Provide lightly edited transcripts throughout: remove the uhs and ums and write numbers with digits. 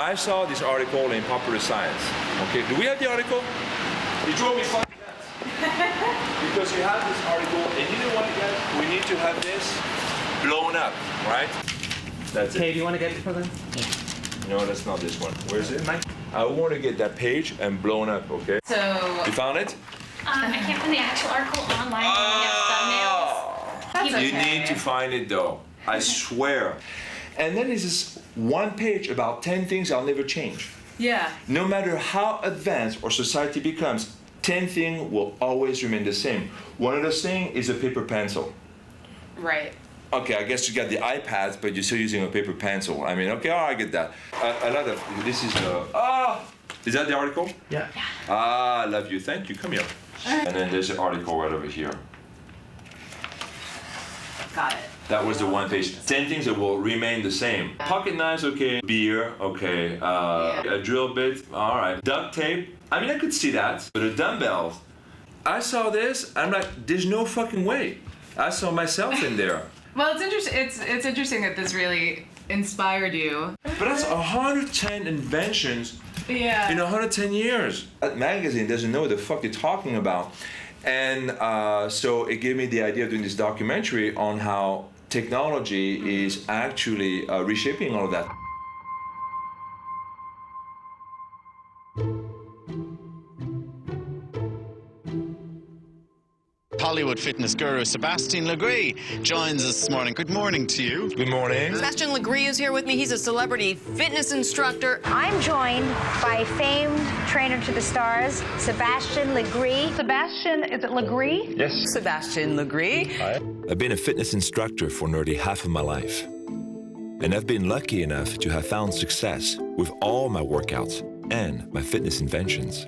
I saw this article in Popular Science. Okay, do we have the article? It drove me fucking nuts. Because you have this article, and you know what, guys? We need to have this blown up, right? That's it. Hey, do you want to get it for them? No, that's not this one. Where is it? I want to get that page and blown up, okay? So... You found it? I can't find the actual article online. Thumbnails. You need to find it though. I swear. And then there's this one page about 10 things I'll never change. Yeah. No matter how advanced our society becomes, 10 things will always remain the same. One of those things is a paper pencil. Right. Okay, I guess you got the iPads, but you're still using a paper pencil. I mean, okay, I get that. A lot of, this is is that the article? Yeah. Ah, I love you, thank you, come here. And then there's an article right over here. Got it. That was the one page. 10 things that will remain the same. Pocket knives, okay. Beer, okay. A drill bit, all right. Duct tape, I mean, I could see that. But the dumbbells, I saw this, I'm like, there's no fucking way. I saw myself in there. Well, it's interesting. It's interesting that this really inspired you. But that's 110 inventions in 110 years. That magazine doesn't know what the fuck they're talking about. And so it gave me the idea of doing this documentary on how technology is actually reshaping all of that. Hollywood fitness guru Sebastien Legree joins us this morning. Good morning to you. Good morning. Sebastien Legree is here with me. He's a celebrity fitness instructor. I'm joined by famed trainer to the stars, Sebastien Legree. Sebastien, is it Legree? Yes. Sebastien Legree. Hi. I've been a fitness instructor for nearly half of my life. And I've been lucky enough to have found success with all my workouts and my fitness inventions.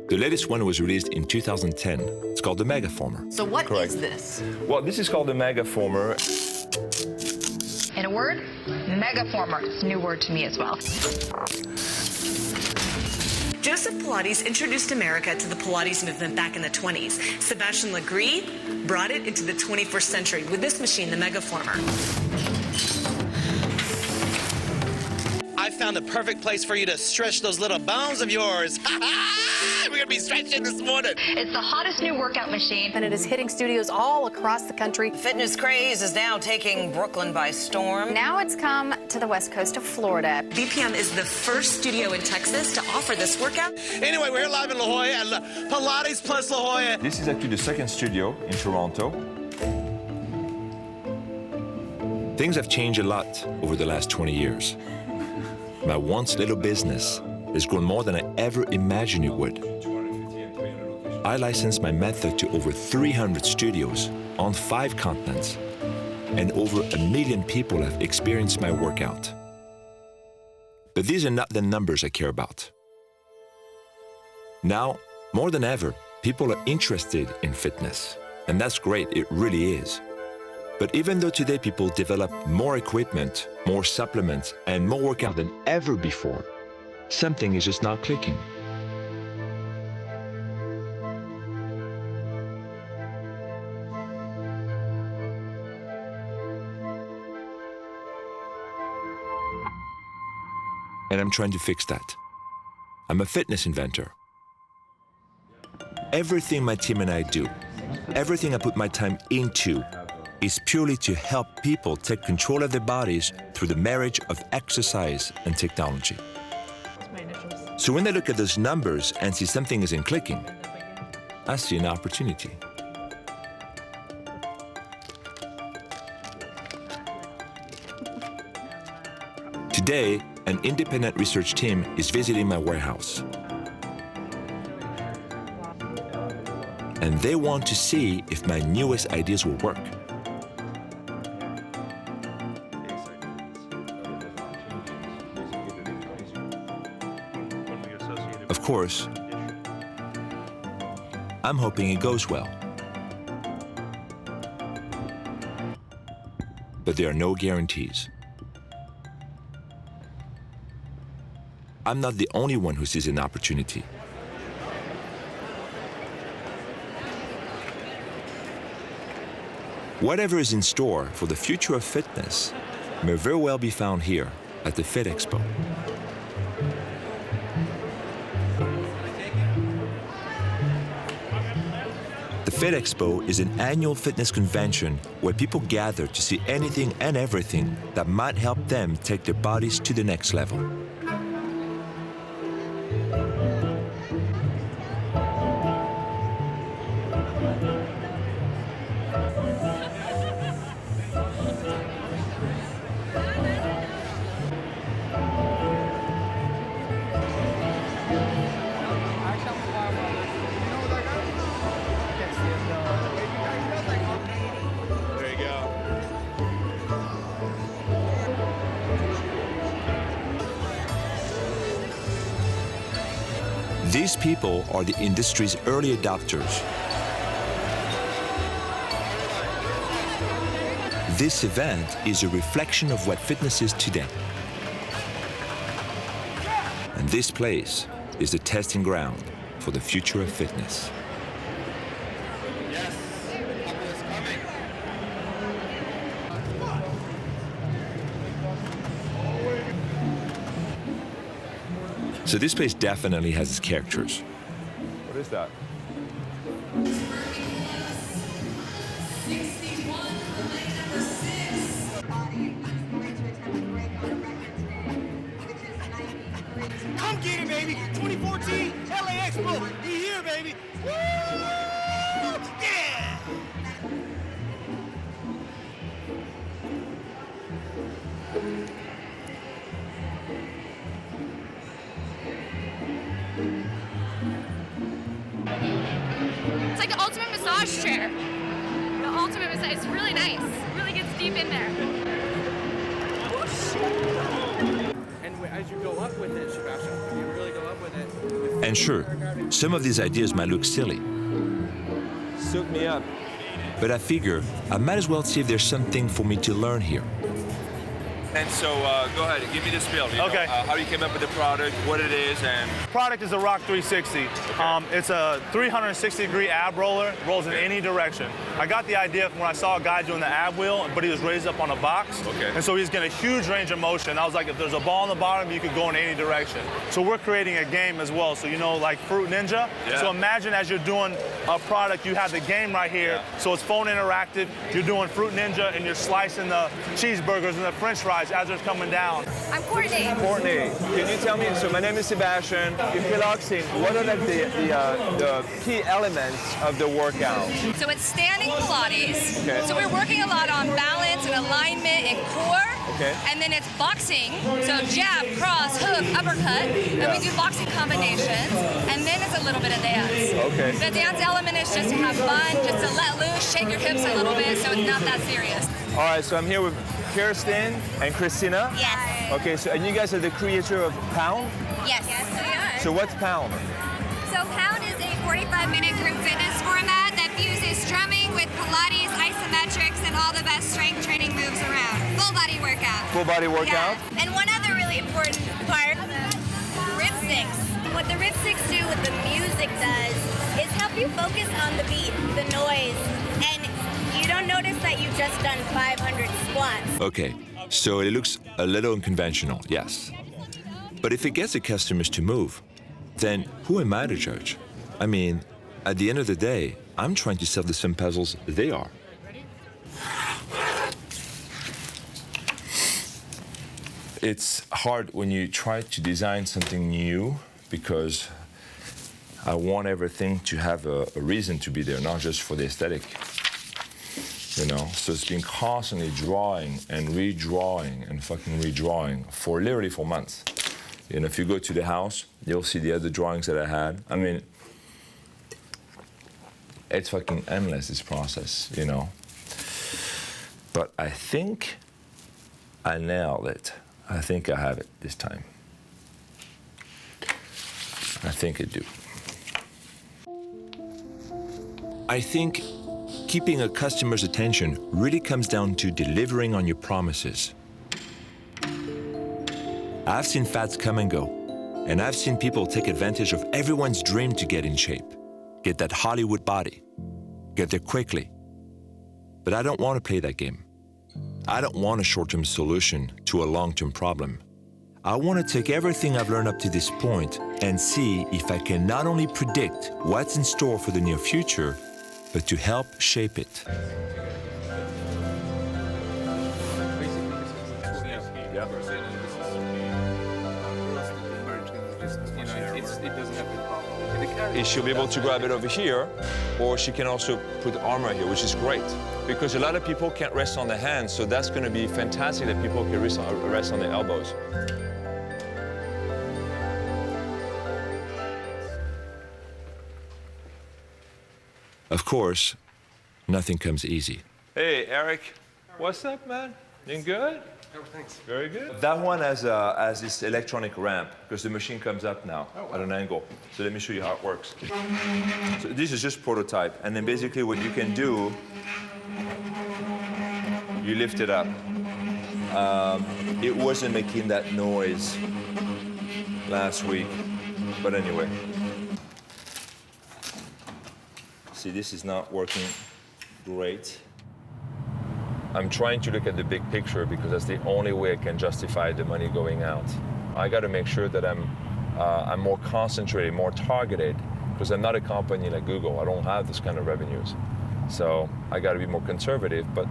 The latest one was released in 2010. It's called the Megaformer. So what is this? Well, this is called the Megaformer. In a word, megaformer. It's a new word to me as well. Joseph Pilates introduced America to the Pilates movement back in the 20s. Sebastien Legree brought it into the 21st century with this machine, the Megaformer. I found the perfect place for you to stretch those little bones of yours. We're going to be stretching this morning. It's the hottest new workout machine. And it is hitting studios all across the country. Fitness craze is now taking Brooklyn by storm. Now it's come to the west coast of Florida. BPM is the first studio in Texas to offer this workout. Anyway, we're here live in La Jolla at Pilates Plus La Jolla. This is actually the second studio in Toronto. Things have changed a lot over the last 20 years. My once little business has grown more than I ever imagined it would. I licensed my method to over 300 studios on 5 continents, and over 1 million people have experienced my workout. But these are not the numbers I care about. Now, more than ever, people are interested in fitness, and that's great, it really is. But even though today people develop more equipment, more supplements, and more workout than ever before, something is just not clicking. And I'm trying to fix that. I'm a fitness inventor. Everything my team and I do, everything I put my time into, is purely to help people take control of their bodies through the marriage of exercise and technology. So when I look at those numbers and see something isn't clicking, I see an opportunity. Today, an independent research team is visiting my warehouse. And they want to see if my newest ideas will work. Of course, I'm hoping it goes well. But there are no guarantees. I'm not the only one who sees an opportunity. Whatever is in store for the future of fitness may very well be found here at the Fit Expo. Fit Expo is an annual fitness convention where people gather to see anything and everything that might help them take their bodies to the next level. There you go. These people are the industry's early adopters. This event is a reflection of what fitness is today. And this place is the testing ground for the future of fitness. So this place definitely has its characters. What is that? Come get it, baby. 2014 LA Expo. We here, baby. Woo! Yeah! It's like the ultimate massage chair. The ultimate massage. It's really nice. Really gets deep in there. And as you go up with it, Sebastian, you really go up with it. And sure, some of these ideas might look silly, Soup me up. but I figure I might as well see if there's something for me to learn here. And so, go ahead, give me the spiel. You Okay. know, how you came up with the product, what it is, and Product is a Rock 360. It's a 360-degree ab roller, rolls in any direction. I got the idea from when I saw a guy doing the ab wheel, but he was raised up on a box. Okay. And so he's getting a huge range of motion. I was like, if there's a ball on the bottom, you could go in any direction. So we're creating a game as well. So you know, like Fruit Ninja. Yeah. So imagine as you're doing a product, you have the game right here. Yeah. So it's phone interactive. You're doing Fruit Ninja, and you're slicing the cheeseburgers and the French fries as they're coming down. I'm Courtney. Courtney, can you tell me, so my name is Sebastian, in piloxing, what are like the key elements of the workout? So it's standing Pilates. Okay. So we're working a lot on balance and alignment and core. Okay. And then it's boxing. So jab, cross, hook, uppercut. And we do boxing combinations. And then it's a little bit of dance. Okay. The dance element is just to have fun, just to let loose, shake your hips a little bit, so it's not that serious. All right, so I'm here with Kirsten and Christina. Yes. Okay, so and you guys are the creator of Pound? Yes. Yes, we are. So what's Pound? So Pound is a 45-minute group fitness format that fuses drumming with Pilates, isometrics, and all the best strength training moves around. Full body workout. Full body workout? Yeah. And one other really important part, rib sticks. What the rib sticks do, what the music does, is help you focus on the beat, the noise, and you don't notice that you've just done 500 squats. Okay, so it looks a little unconventional, yes. But if it gets the customers to move, then who am I to judge? I mean, at the end of the day, I'm trying to sell the same puzzles they are. It's hard when you try to design something new because I want everything to have a reason to be there, not just for the aesthetic. You know, so it's been constantly drawing and redrawing and fucking redrawing for literally for months. You know, if you go to the house, you'll see the other drawings that I had. I mean, it's fucking endless, this process, you know. But I think I nailed it. I think I have it this time. I think I do. I think keeping a customer's attention really comes down to delivering on your promises. I've seen fads come and go, and I've seen people take advantage of everyone's dream to get in shape, get that Hollywood body, get there quickly. But I don't want to play that game. I don't want a short-term solution to a long-term problem. I want to take everything I've learned up to this point and see if I can not only predict what's in store for the near future, but to help shape it. She'll be able to grab it over here, or she can also put the armor here, which is great. Because a lot of people can't rest on their hands, so that's going to be fantastic that people can rest on their elbows. Of course, nothing comes easy. Hey, Eric. What's up, man? Doing good? Oh, thanks. Very good. That one has this electronic ramp, because the machine comes up now at an angle. So let me show you how it works. So this is just prototype, and then basically what you can do, you lift it up. It wasn't making that noise last week, but anyway. See, this is not working great. I'm trying to look at the big picture because that's the only way I can justify the money going out. I got to make sure that I'm more concentrated, more targeted, because I'm not a company like Google. I don't have this kind of revenues. So I got to be more conservative, but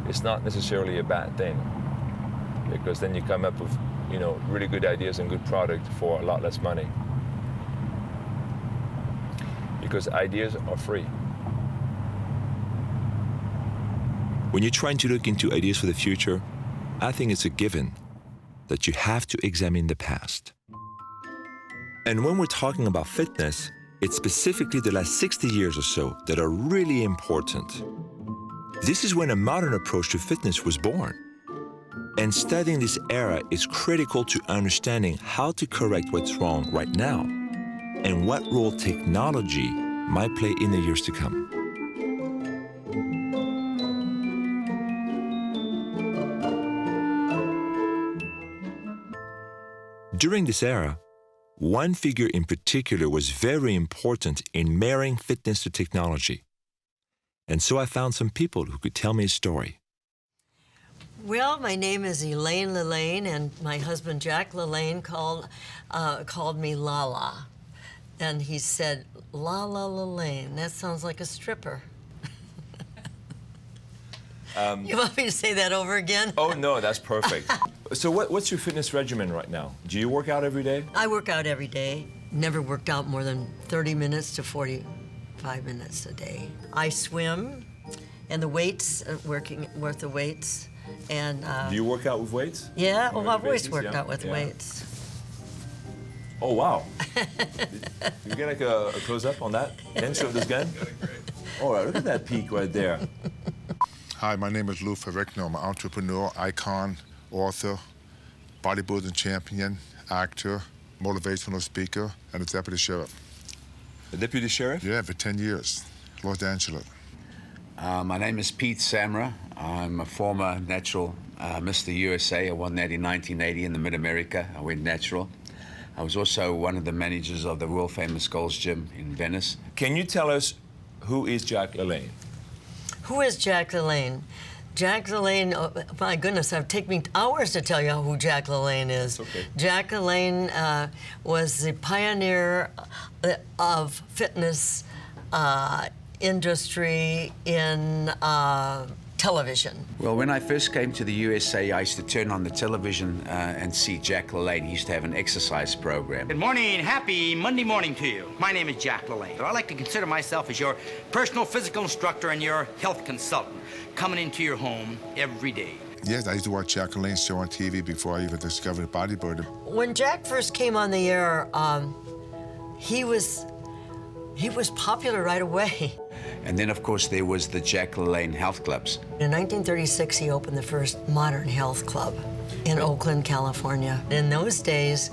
it's not necessarily a bad thing, because then you come up with, you know, really good ideas and good product for a lot less money. Because ideas are free. When you're trying to look into ideas for the future, I think it's a given that you have to examine the past. And when we're talking about fitness, it's specifically the last 60 years or so that are really important. This is when a modern approach to fitness was born. And studying this era is critical to understanding how to correct what's wrong right now and what role technology might play in the years to come. During this era, one figure in particular was very important in marrying fitness to technology. And so I found some people who could tell me a story. Well, my name is Elaine Lillane, and my husband Jack Lillane called me Lala. And he said, Lala Lillane, that sounds like a stripper. You want me to say that over again? Oh, no, that's perfect. So what's your fitness regimen right now? Do you work out every day? I work out every day. Never worked out more than 30 minutes to 45 minutes a day. I swim, and the weights, working with the weights. And do you work out with weights? Yeah, well, I've always worked out with weights. Oh, wow. You get like a close-up on that? Then show this gun? All right, look at that peak right there. Hi, my name is Lou Ferrigno. I'm an entrepreneur, icon, author, bodybuilding champion, actor, motivational speaker, and a deputy sheriff. A deputy sheriff? Yeah, for 10 years, Los Angeles. My name is Pete Samra. I'm a former natural Mr. USA. I won that in 1980 in the Mid-America. I went natural. I was also one of the managers of the world-famous Gold's Gym in Venice. Can you tell us who is Jack Lillane? Who is Jack Lillane? Jack Lillane, oh, my goodness, it would take me hours to tell you who Jack Lillane is. Okay. Jack Lillane was the pioneer of fitness industry in television. Well, when I first came to the USA, I used to turn on the television and see Jack Lillane. He used to have an exercise program. Good morning, happy Monday morning to you. My name is Jack Lillane. I like to consider myself as your personal physical instructor and your health consultant, coming into your home every day. Yes, I used to watch Jack Lillane's show on TV before I even discovered bodybuilding. When Jack first came on the air, he was popular right away. And then, of course, there was the Jack Lillane Health Clubs. In 1936, he opened the first modern health club in Oakland, California. In those days,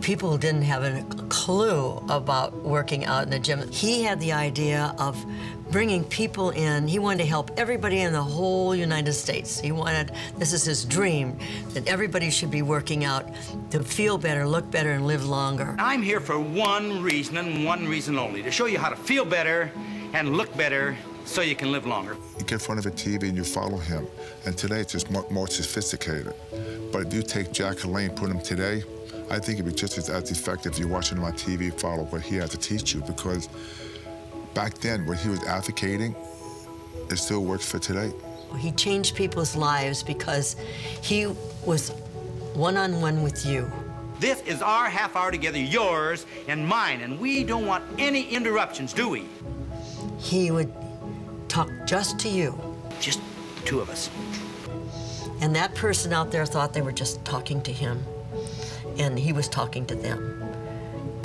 people didn't have a clue about working out in a gym. He had the idea of bringing people in. He wanted to help everybody in the whole United States. He wanted, this is his dream, that everybody should be working out to feel better, look better, and live longer. I'm here for one reason and one reason only, to show you how to feel better and look better so you can live longer. You get in front of a TV and you follow him. And today it's just more sophisticated. But if you take Jack Lillane, put him today, I think it'd be just as effective if you're watching him on TV, follow what he has to teach you, because back then, what he was advocating, it still works for today. He changed people's lives because he was one-on-one with you. This is our half hour together, yours and mine, and we don't want any interruptions, do we? He would talk just to you. Just the two of us. And that person out there thought they were just talking to him, and he was talking to them.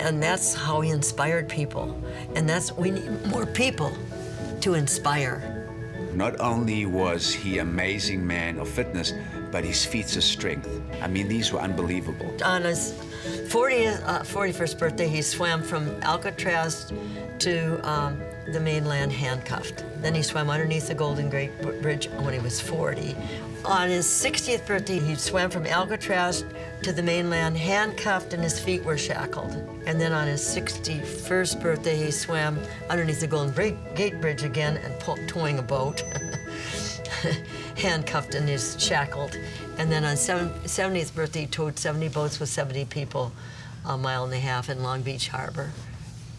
And that's how he inspired people. And we need more people to inspire. Not only was he an amazing man of fitness, but his feats of strength. I mean, these were unbelievable. On his 41st birthday, he swam from Alcatraz to the mainland handcuffed. Then he swam underneath the Golden Gate Bridge when he was 40. On his 60th birthday, he swam from Alcatraz to the mainland handcuffed and his feet were shackled. And then on his 61st birthday, he swam underneath the Golden Gate Bridge again and towing a boat, handcuffed and is shackled. And then on 70th birthday, he towed 70 boats with 70 people, a mile and a half in Long Beach Harbor,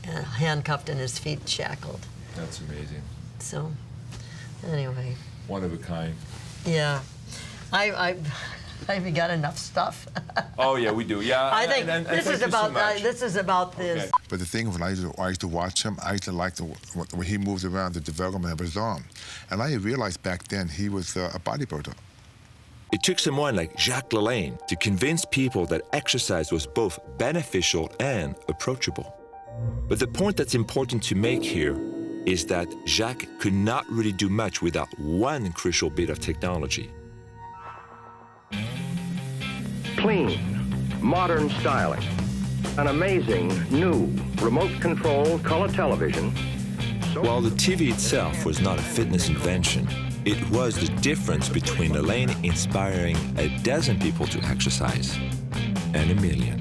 handcuffed and his feet shackled. That's amazing. So, anyway. One of a kind. Yeah. I've got enough stuff. Oh yeah, we do. Yeah. I think this is about this. Okay. But the thing when I used to watch him, I used to like when he moved around, the development of his arm. And I realized back then he was a bodybuilder. It took someone like Jacques Lalanne to convince people that exercise was both beneficial and approachable. But the point that's important to make here is that Jacques could not really do much without one crucial bit of technology. Clean, modern styling, an amazing new remote-controlled color television. While the TV itself was not a fitness invention, it was the difference between Lalanne inspiring a dozen people to exercise and a million.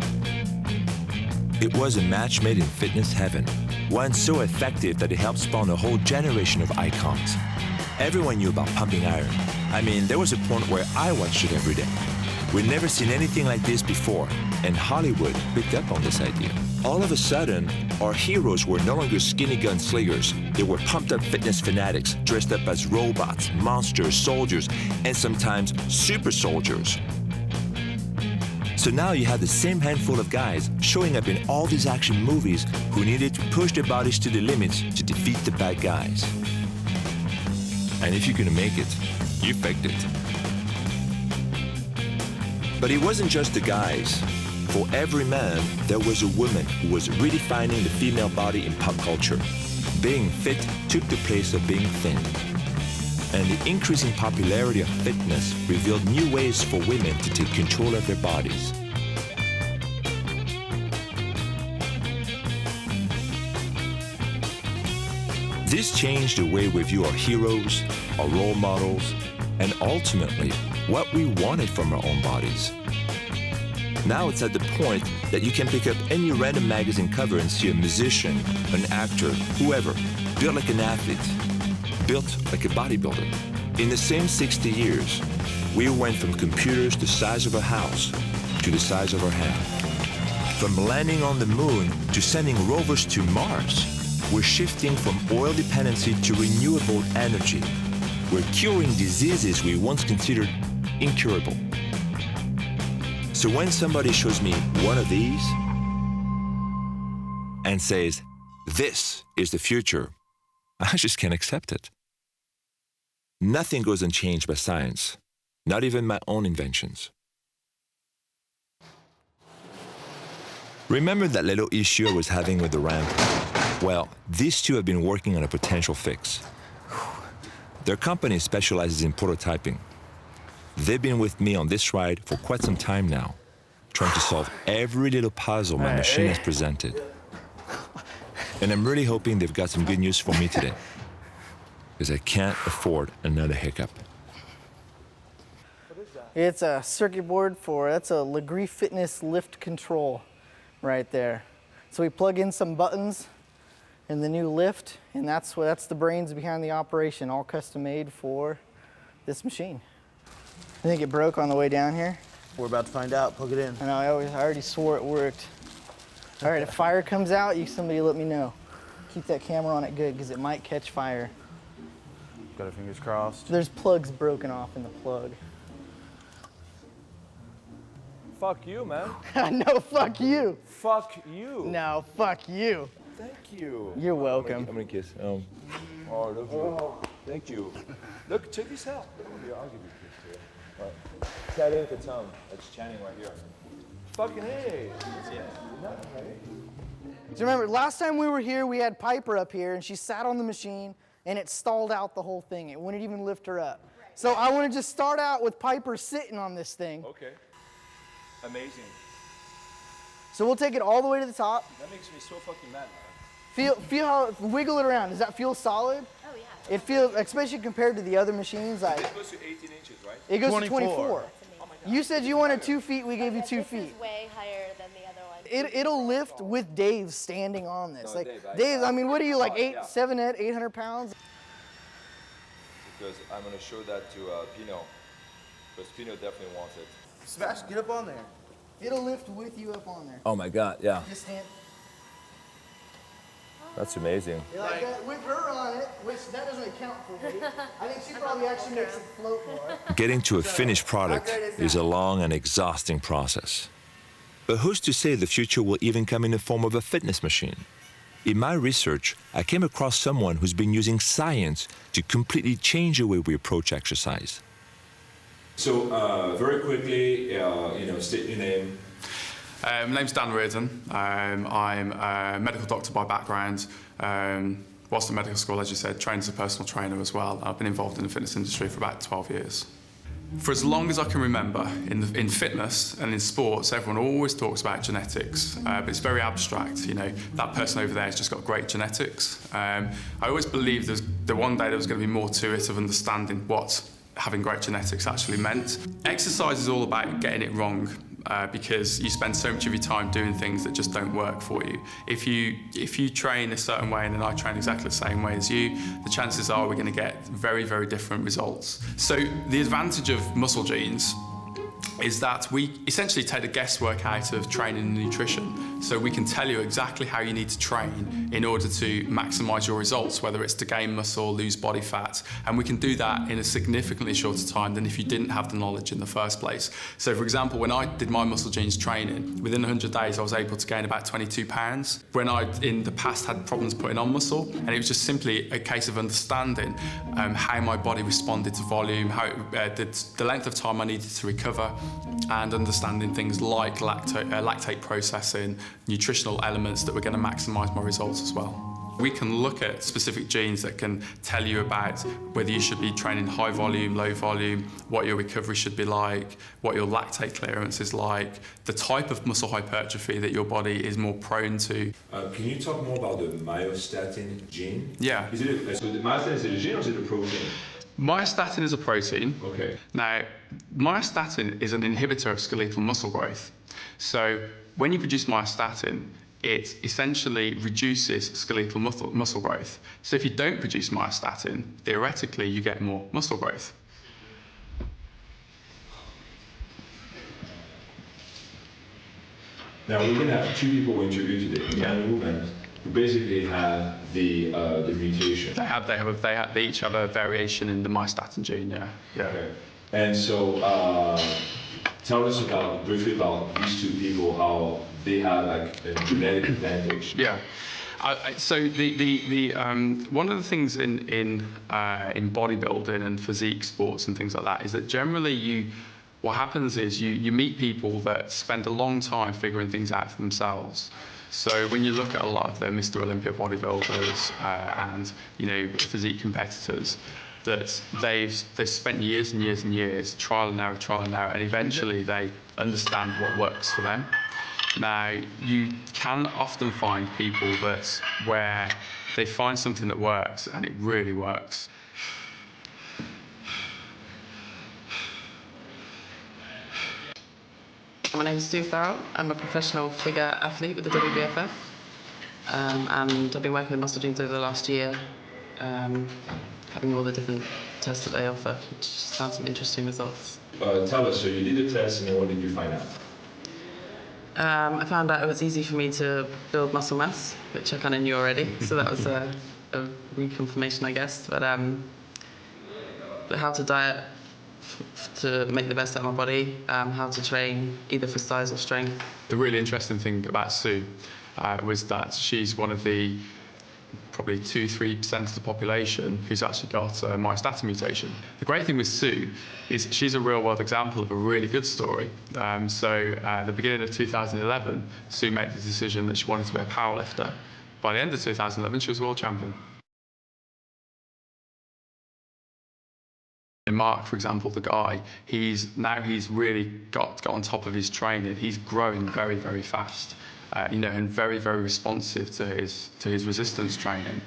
It was a match made in fitness heaven, one so effective that it helped spawn a whole generation of icons. Everyone knew about pumping iron. I mean, there was a point where I watched it every day. We'd never seen anything like this before, and Hollywood picked up on this idea. All of a sudden, our heroes were no longer skinny gunslingers. They were pumped-up fitness fanatics, dressed up as robots, monsters, soldiers, and sometimes super soldiers. So now you had the same handful of guys showing up in all these action movies who needed to push their bodies to the limits to defeat the bad guys. And if you're gonna make it, you faked it. But it wasn't just the guys. For every man, there was a woman who was redefining the female body in pop culture. Being fit took the place of being thin. And the increasing popularity of fitness revealed new ways for women to take control of their bodies. This changed the way we view our heroes, our role models, and ultimately, what we wanted from our own bodies. Now it's at the point that you can pick up any random magazine cover and see a musician, an actor, whoever, built like an athlete, built like a bodybuilder. In the same 60 years, we went from computers the size of a house to the size of our hand. From landing on the moon to sending rovers to Mars, we're shifting from oil dependency to renewable energy. We're curing diseases we once considered incurable. So when somebody shows me one of these and says, "This is the future," I just can't accept it. Nothing goes unchanged by science, not even my own inventions. Remember that little issue I was having with the ramp? Well, these two have been working on a potential fix. Their company specializes in prototyping. They've been with me on this ride for quite some time now, trying to solve every little puzzle my machine has presented. And I'm really hoping they've got some good news for me today, because I can't afford another hiccup. It's a circuit board that's a Legree Fitness lift control right there. So we plug in some buttons in the new lift, and that's the brains behind the operation, all custom made for this machine. I think it broke on the way down here. We're about to find out. Plug it in. I know, I already swore it worked. All right, if fire comes out, somebody let me know. keep that camera on it good because it might catch fire. Got our fingers crossed. There's plugs broken off in the plug. Fuck you, man. No, fuck you. Fuck you. No, fuck you. Thank you. You're welcome. I'm gonna kiss. Oh, look. Oh, thank you. Look, check this out. Here, I'll give you a kiss too. Right. That ain't the tongue. That's Channing right here. Fucking hey. Yeah. So remember, last time we were here, we had Piper up here, and she sat on the machine, and it stalled out the whole thing. It wouldn't even lift her up. So I want to just start out with Piper sitting on this thing. Okay. Amazing. So we'll take it all the way to the top. That makes me so fucking mad, man. Feel how, wiggle it around. Does that feel solid? Oh, yeah. It feels, especially compared to the other machines. It goes to 18 inches, right? It goes to 24. Oh You said you wanted 2 feet, we gave you 2 feet. This is way higher than the other one. It'll lift with Dave standing on this. No, like Dave, I mean, what are you, like yeah. 800 pounds? Because I'm gonna show that to Pino. Because Pino definitely wants it. Sebastian, get up on there. It'll lift with you up on there. Oh my God, yeah. Just stand. That's amazing. Like that, with her on it, which that doesn't account for weight. I think she probably actually makes it float more. Getting to a finished product is a long and exhausting process. But who's to say the future will even come in the form of a fitness machine? In my research, I came across someone who's been using science to completely change the way we approach exercise. So, very quickly, state your name. My name's Dan Reardon. I'm a medical doctor by background. Whilst at medical school, as you said, trained as a personal trainer as well. I've been involved in the fitness industry for about 12 years. For as long as I can remember, in fitness and in sports, everyone always talks about genetics, but it's very abstract. You know, that person over there has just got great genetics. I always believed that one day there was going to be more to it of understanding what having great genetics actually meant. Exercise is all about getting it wrong. Because you spend so much of your time doing things that just don't work for you. If you train a certain way and then I train exactly the same way as you, the chances are we're going to get very, very different results. So the advantage of muscle genes is that we essentially take the guesswork out of training and nutrition. So we can tell you exactly how you need to train in order to maximise your results, whether it's to gain muscle, lose body fat, and we can do that in a significantly shorter time than if you didn't have the knowledge in the first place. So for example, when I did my muscle genes training, within 100 days I was able to gain about 22 pounds. When I, in the past, had problems putting on muscle, and it was just simply a case of understanding how my body responded to volume, how the length of time I needed to recover, and understanding things like lactate processing, nutritional elements that were going to maximise my results as well. We can look at specific genes that can tell you about whether you should be training high volume, low volume, what your recovery should be like, what your lactate clearance is like, the type of muscle hypertrophy that your body is more prone to. Can you talk more about the myostatin gene? Yeah. So the myostatin is it a gene or is it a protein? Myostatin is a protein. Okay. Now, myostatin is an inhibitor of skeletal muscle growth. So when you produce myostatin, it essentially reduces skeletal muscle growth. So if you don't produce myostatin, theoretically, you get more muscle growth. Now we're going to have two people we interviewed today, man and woman, who basically have the mutation. They each have a variation in the myostatin gene. Yeah. Okay. And so tell us briefly about these two people, how they have like a genetic advantage. Yeah. So the one of the things in bodybuilding and physique sports and things like that is that generally what happens is you meet people that spend a long time figuring things out for themselves. So when you look at a lot of the Mr. Olympia bodybuilders and physique competitors, that they've spent years and years and years trial and error, and eventually they understand what works for them. Now, you can often find people where they find something that works and it really works. My name is Sue Farrell. I'm a professional figure athlete with the WBFF, and I've been working with muscle genes over the last year, having all the different tests that they offer, which found some interesting results. Tell us, so you did the test and then what did you find out? I found out it was easy for me to build muscle mass, which I kind of knew already. So that was a reconfirmation, I guess. But how to diet to make the best out of my body, how to train either for size or strength. The really interesting thing about Sue was that she's one of the probably 2-3% of the population who's actually got a myostatin mutation. The great thing with Sue is she's a real-world example of a really good story. At the beginning of 2011, Sue made the decision that she wanted to be a powerlifter. By the end of 2011, she was world champion. And Mark, for example, the guy, he's really got on top of his training. He's growing very, very fast. And very, very responsive to his resistance training.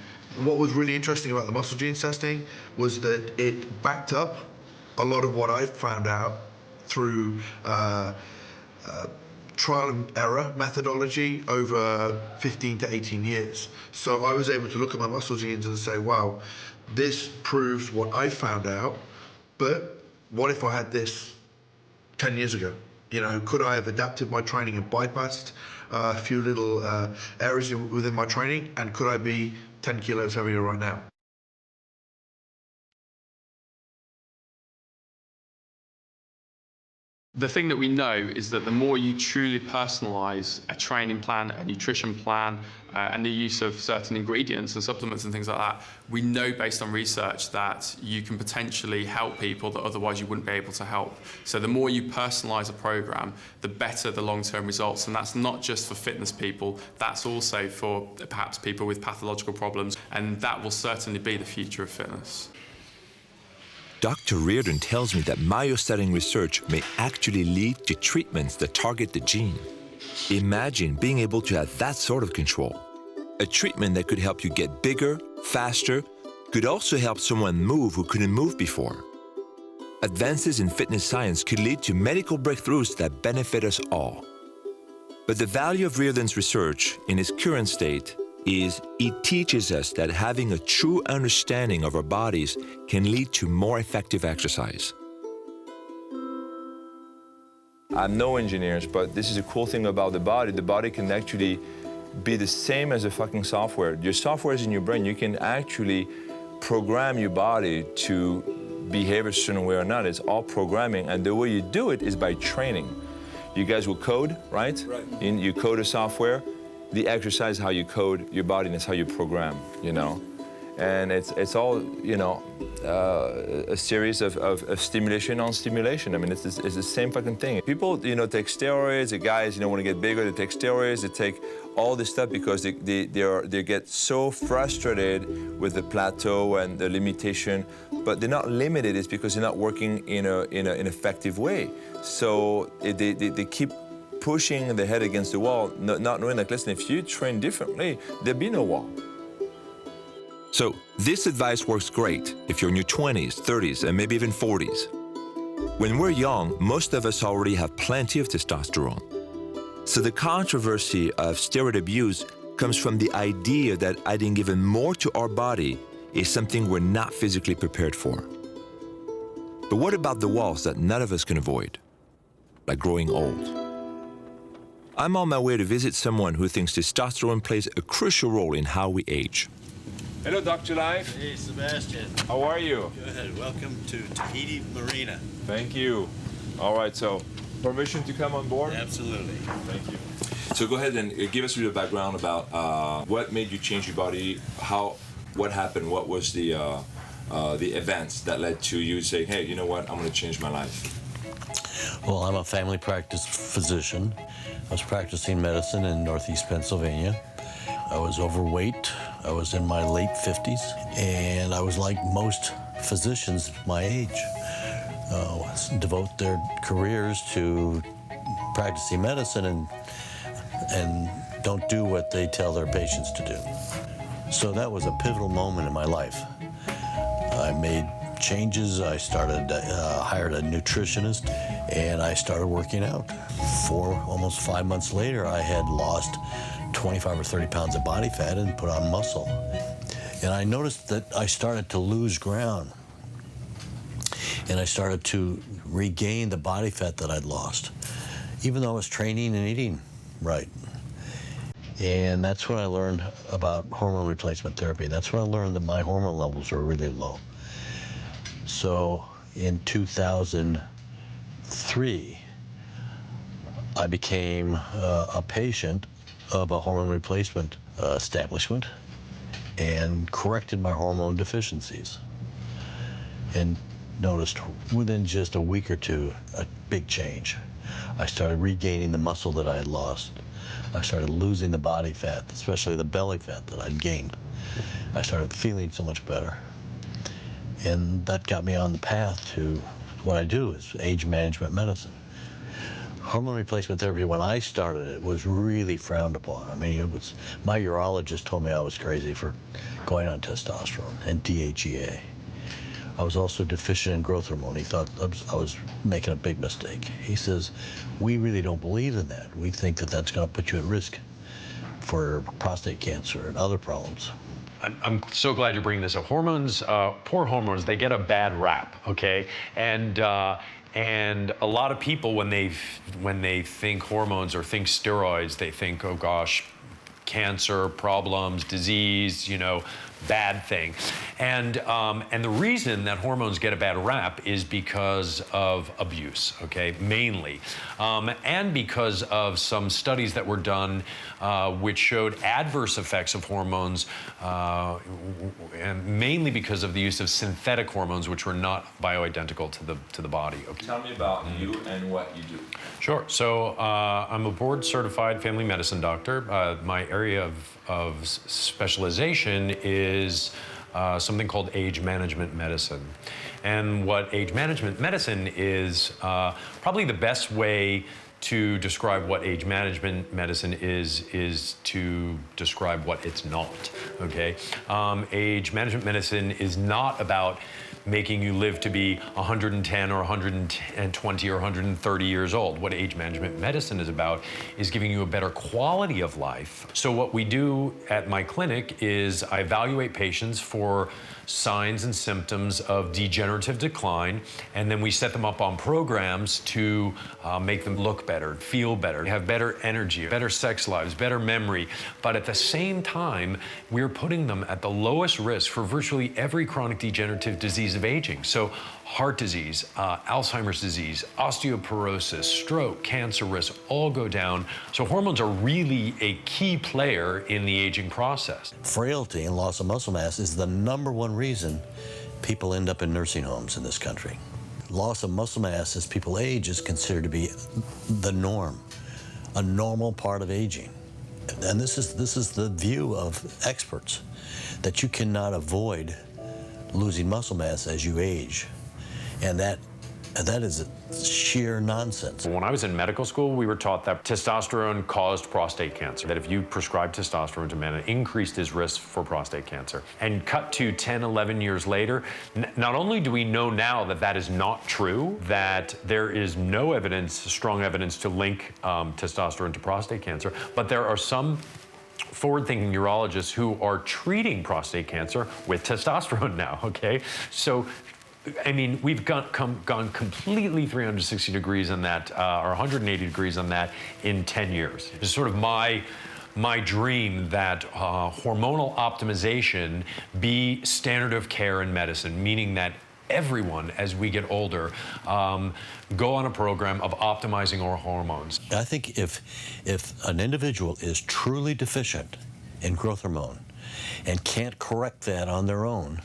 What was really interesting about the muscle genes testing was that it backed up a lot of what I found out through trial and error methodology over 15 to 18 years. So I was able to look at my muscle genes and say, wow, this proves what I found out, but what if I had this 10 years ago? Could I have adapted my training and bypassed a few little areas within my training, and could I be 10 kilos heavier right now? The thing that we know is that the more you truly personalize a training plan, a nutrition plan, and the use of certain ingredients and supplements and things like that, we know based on research that you can potentially help people that otherwise you wouldn't be able to help. So the more you personalize a program, the better the long-term results. And that's not just for fitness people, that's also for perhaps people with pathological problems. And that will certainly be the future of fitness. Dr. Reardon tells me that myostatin research may actually lead to treatments that target the gene. Imagine being able to have that sort of control. A treatment that could help you get bigger, faster, could also help someone move who couldn't move before. Advances in fitness science could lead to medical breakthroughs that benefit us all. But the value of Reardon's research in its current state is it teaches us that having a true understanding of our bodies can lead to more effective exercise. I'm no engineer, but this is a cool thing about the body. The body can actually be the same as a fucking software. Your software is in your brain. You can actually program your body to behave a certain way or not. It's all programming, and the way you do it is by training. You guys will code, right? Right. You code a software. The exercise is how you code your body, and it's how you program, And it's all, a series of stimulation on stimulation. I mean, it's the same fucking thing. People, take steroids. The guys, want to get bigger. They take steroids. They take all this stuff because they get so frustrated with the plateau and the limitation. But they're not limited. It's because they're not working in an effective way. So they keep pushing the head against the wall, not knowing that, listen, if you train differently, there'd be no wall. So this advice works great if you're in your 20s, 30s, and maybe even 40s. When we're young, most of us already have plenty of testosterone. So the controversy of steroid abuse comes from the idea that adding even more to our body is something we're not physically prepared for. But what about the walls that none of us can avoid, like growing old? I'm on my way to visit someone who thinks testosterone plays a crucial role in how we age. Hello, Dr. Life. Hey, Sebastian. How are you? Good. Welcome to Tahiti Marina. Thank you. All right, so permission to come on board? Absolutely. Thank you. So go ahead and give us a little background about what made you change your body, what happened, what was the events that led to you saying, hey, you know what, I'm going to change my life. Well, I'm a family practice physician. I was practicing medicine in Northeast Pennsylvania. I was overweight. I was in my late 50s, and I was like most physicians my age, devote their careers to practicing medicine and don't do what they tell their patients to do. So that was a pivotal moment in my life. I made changes. I hired a nutritionist, and I started working out. Almost 5 months later, I had lost 25 or 30 pounds of body fat and put on muscle. And I noticed that I started to lose ground, and I started to regain the body fat that I'd lost, even though I was training and eating Right. And that's when I learned about hormone replacement therapy. That's when I learned that my hormone levels were really low. So in 2003, I became a patient of a hormone replacement establishment and corrected my hormone deficiencies. And noticed within just a week or two a big change. I started regaining the muscle that I had lost. I started losing the body fat, especially the belly fat that I'd gained. I started feeling so much better. And that got me on the path to what I do is age management medicine. Hormone replacement therapy, when I started it, was really frowned upon. I mean, my urologist told me I was crazy for going on testosterone and DHEA. I was also deficient in growth hormone. He thought I was making a big mistake. He says, we really don't believe in that. We think that that's going to put you at risk for prostate cancer and other problems. I'm so glad you're bringing this up. Hormones, poor hormones, they get a bad rap, okay? And a lot of people, when they think hormones or think steroids, they think, oh gosh, cancer, problems, disease, bad thing. And the reason that hormones get a bad rap is because of abuse, okay, mainly. And because of some studies that were done which showed adverse effects of hormones, and mainly because of the use of synthetic hormones, which were not bioidentical to the body. Okay. Tell me about you and what you do. Sure. So I'm a board-certified family medicine doctor. My area of specialization is something called age management medicine. And what age management medicine is, probably the best way to describe what age management medicine is to describe what it's not, okay? Age management medicine is not about making you live to be 110 or 120 or 130 years old. What age management medicine is about is giving you a better quality of life. So what we do at my clinic is I evaluate patients for signs and symptoms of degenerative decline, and then we set them up on programs to make them look better, feel better, have better energy, better sex lives, better memory. But at the same time, we're putting them at the lowest risk for virtually every chronic degenerative disease of aging. So heart disease, Alzheimer's disease, osteoporosis, stroke, cancer risk all go down. So hormones are really a key player in the aging process. Frailty and loss of muscle mass is the #1 reason people end up in nursing homes in this country. Loss of muscle mass as people age is considered to be the norm, a normal part of aging. And this is the view of experts, that you cannot avoid losing muscle mass as you age. And that is sheer nonsense. When I was in medical school, we were taught that testosterone caused prostate cancer, that if you prescribed testosterone to men, it increased his risk for prostate cancer. And cut to 10, 11 years later, not only do we know now that that is not true, that there is no evidence, strong evidence to link testosterone to prostate cancer, but there are some forward-thinking urologists who are treating prostate cancer with testosterone now, okay? So, I mean, we've gone completely 360 degrees on that, or 180 degrees on that in 10 years. It's sort of my dream that hormonal optimization be standard of care in medicine, meaning that everyone, as we get older, go on a program of optimizing our hormones. I think if an individual is truly deficient in growth hormone and can't correct that on their own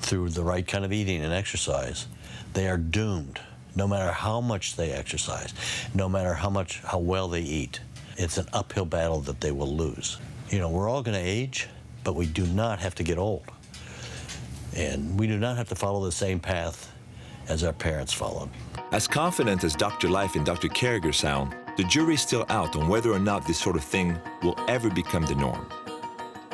through the right kind of eating and exercise, they are doomed. No matter how much they exercise, no matter how well they eat, it's an uphill battle that they will lose. We're all going to age, but we do not have to get old. And we do not have to follow the same path as our parents followed. As confident as Dr. Life and Dr. Carragher sound, the jury's still out on whether or not this sort of thing will ever become the norm.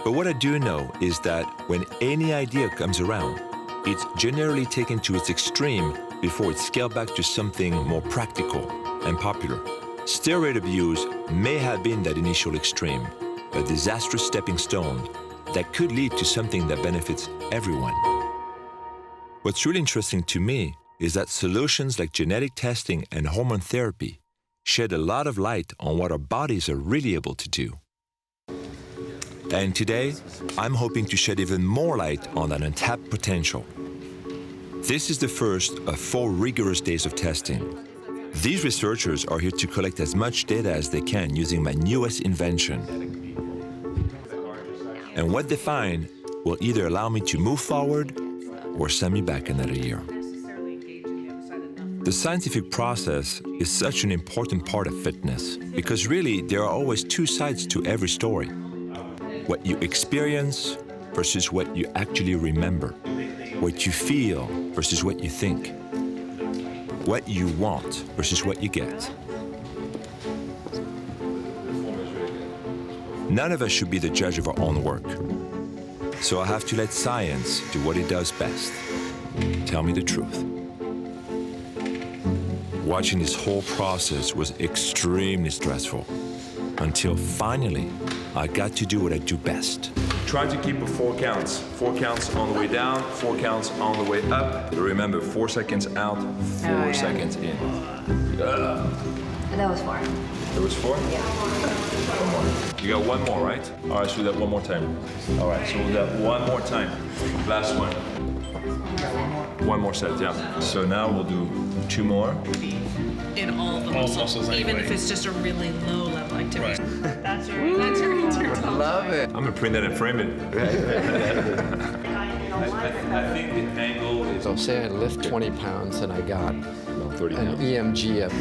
But what I do know is that when any idea comes around, it's generally taken to its extreme before it's scaled back to something more practical and popular. Steroid abuse may have been that initial extreme, a disastrous stepping stone that could lead to something that benefits everyone. What's really interesting to me is that solutions like genetic testing and hormone therapy shed a lot of light on what our bodies are really able to do. And today, I'm hoping to shed even more light on that untapped potential. This is the first of 4 rigorous days of testing. These researchers are here to collect as much data as they can using my newest invention. And what they find will either allow me to move forward or send me back another year. The scientific process is such an important part of fitness because really there are always 2 sides to every story. What you experience versus what you actually remember. What you feel versus what you think. What you want versus what you get. None of us should be the judge of our own work. So I have to let science do what it does best. Tell me the truth. Watching this whole process was extremely stressful until finally I got to do what I do best. Try to keep 4 counts. 4 counts on the way down, 4 counts on the way up. Remember, 4 seconds out, 4 seconds in. That was 4. There was 4? Yeah. 1 more. You got 1 more, right? All right, so we'll do that 1 more time. All right, so we'll do that 1 more time. Last one. 1 more set, yeah. So now we'll do 2 more. In all the muscles, even if it's just a really low level activity. Right. That's your Love it. I'm gonna print that and frame it. I think the angle is... So say I lift 20 pounds and I got no, 30 an pounds. EMG of...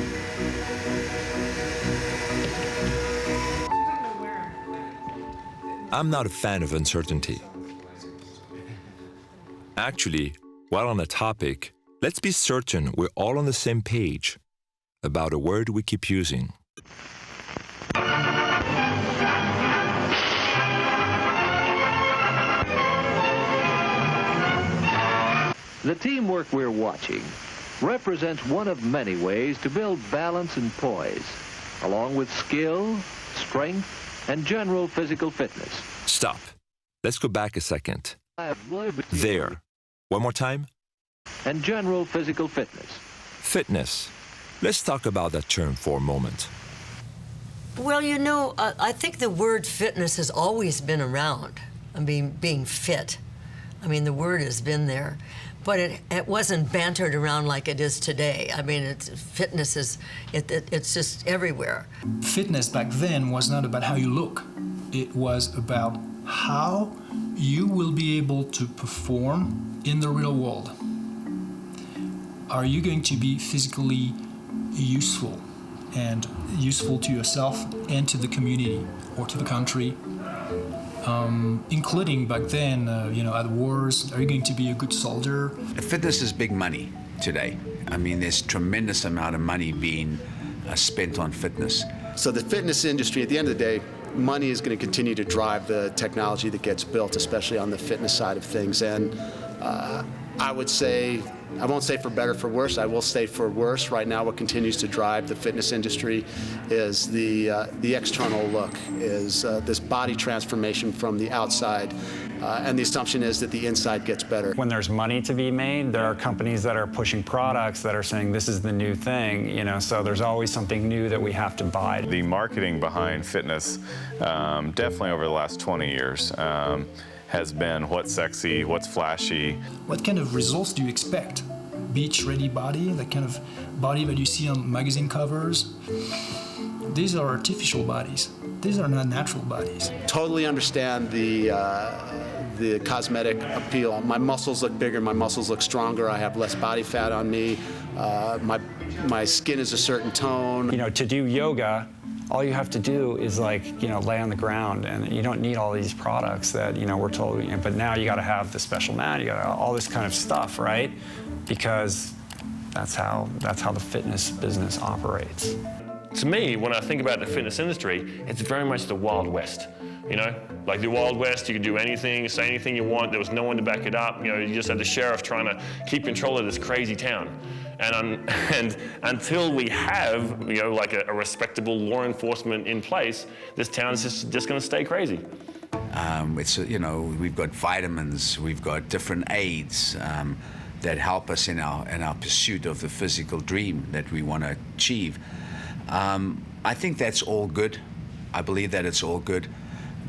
I'm not a fan of uncertainty. Actually, while on the topic, let's be certain we're all on the same page about a word we keep using. The teamwork we're watching represents one of many ways to build balance and poise, along with skill, strength, and general physical fitness. Stop. Let's go back a second. There. One more time. And general physical fitness. Fitness. Let's talk about that term for a moment. Well, you know, I think the word fitness has always been around. I mean, being fit. I mean, the word has been there. But it wasn't bantered around like it is today. I mean, fitness is, it's just everywhere. Fitness back then was not about how you look. It was about how you will be able to perform in the real world. Are you going to be physically useful and useful to yourself and to the community or to the country? Including back then, at wars, are you going to be a good soldier? Fitness is big money today. I mean, there's tremendous amount of money being spent on fitness. So the fitness industry, at the end of the day, money is going to continue to drive the technology that gets built, especially on the fitness side of things. And I would say, I won't say for better, for worse, I will say for worse. Right now, what continues to drive the fitness industry is the external look, is this body transformation from the outside. And the assumption is that the inside gets better. When there's money to be made, there are companies that are pushing products that are saying this is the new thing, so there's always something new that we have to buy. The marketing behind fitness, definitely over the last 20 years, has been what's sexy, what's flashy. What kind of results do you expect? Beach-ready body, the kind of body that you see on magazine covers? These are artificial bodies. These are not natural bodies. Totally understand the cosmetic appeal. My muscles look bigger, my muscles look stronger, I have less body fat on me, my skin is a certain tone. To do yoga, all you have to do is lay on the ground, and you don't need all these products that, we're told, but now you got to have the special mat, you got all this kind of stuff, right? Because that's how the fitness business operates. To me, when I think about the fitness industry, it's very much the Wild West. Like the Wild West, you could do anything, say anything you want. There was no one to back it up. You just had the sheriff trying to keep control of this crazy town. And until we have, like a respectable law enforcement in place, this town is just going to stay crazy. We've got vitamins, we've got different aids that help us in our pursuit of the physical dream that we want to achieve. I think that's all good. I believe that it's all good.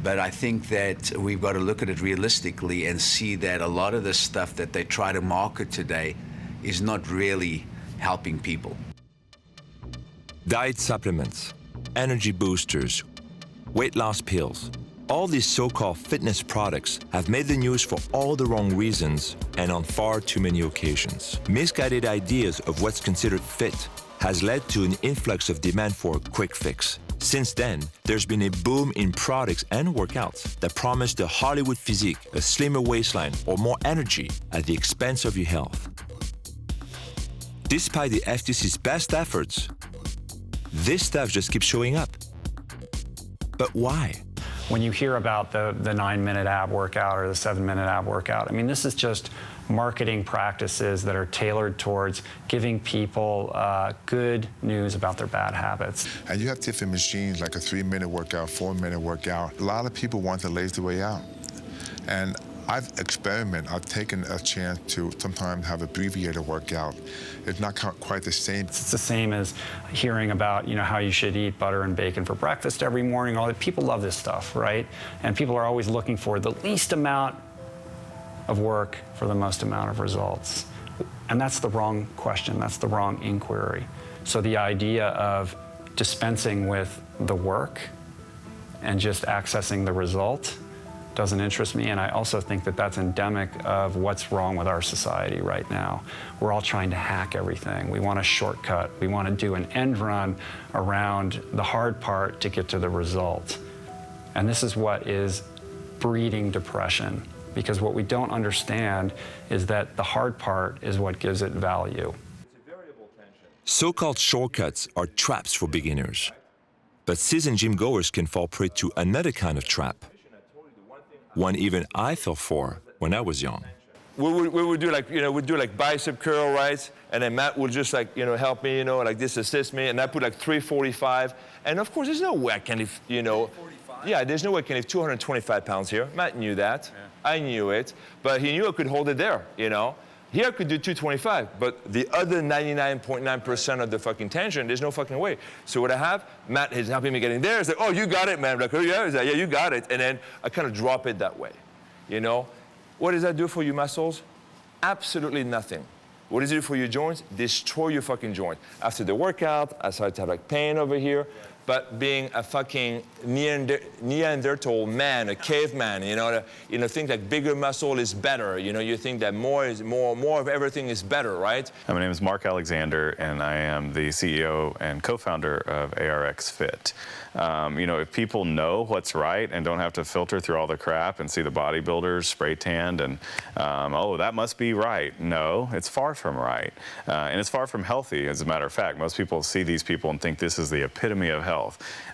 But I think that we've got to look at it realistically and see that a lot of the stuff that they try to market today is not really helping people. Diet supplements, energy boosters, weight loss pills. All these so-called fitness products have made the news for all the wrong reasons and on far too many occasions. Misguided ideas of what's considered fit has led to an influx of demand for a quick fix. Since then, there's been a boom in products and workouts that promise the Hollywood physique, a slimmer waistline, or more energy at the expense of your health. Despite the FTC's best efforts, this stuff just keeps showing up. But why? When you hear about the 9-minute ab workout or the 7-minute ab workout, I mean, this is just marketing practices that are tailored towards giving people good news about their bad habits. And you have different machines, like a 3-minute workout, 4-minute workout. A lot of people want the lazy way out. And I've taken a chance to sometimes have abbreviated workout. It's not quite the same. It's the same as hearing about, how you should eat butter and bacon for breakfast every morning. All that. People love this stuff, right? And people are always looking for the least amount of work for the most amount of results. And that's the wrong question. That's the wrong inquiry. So the idea of dispensing with the work and just accessing the result doesn't interest me, and I also think that that's endemic of what's wrong with our society right now. We're all trying to hack everything. We want a shortcut. We want to do an end run around the hard part to get to the result. And this is what is breeding depression, because what we don't understand is that the hard part is what gives it value. So-called shortcuts are traps for beginners. But seasoned gym goers can fall prey to another kind of trap. One even I fell for when I was young. We would do like bicep curl, right? And then Matt would just help me, like this, assist me, and I put like 345. And of course, there's no way I can lift, yeah, there's no way I can lift 225 pounds here. Matt knew that. Yeah. I knew it, but he knew I could hold it there, Here I could do 225, but the other 99.9% of the fucking tension, there's no fucking way. So what I have, Matt is helping me getting there. He's like, oh, you got it, man. I'm like, oh, yeah. He's like, yeah, you got it. And then I kind of drop it that way, What does that do for your muscles? Absolutely nothing. What does it do for your joints? Destroy your fucking joint. After the workout, I started to have like pain over here. But being a fucking Neanderthal man, a caveman, think that bigger muscle is better. You think that more of everything is better, right? My name is Mark Alexander, and I am the CEO and co-founder of ARX Fit. If people know what's right and don't have to filter through all the crap and see the bodybuilders spray tanned and, oh, that must be right. No, it's far from right. And it's far from healthy, as a matter of fact. Most people see these people and think this is the epitome of health.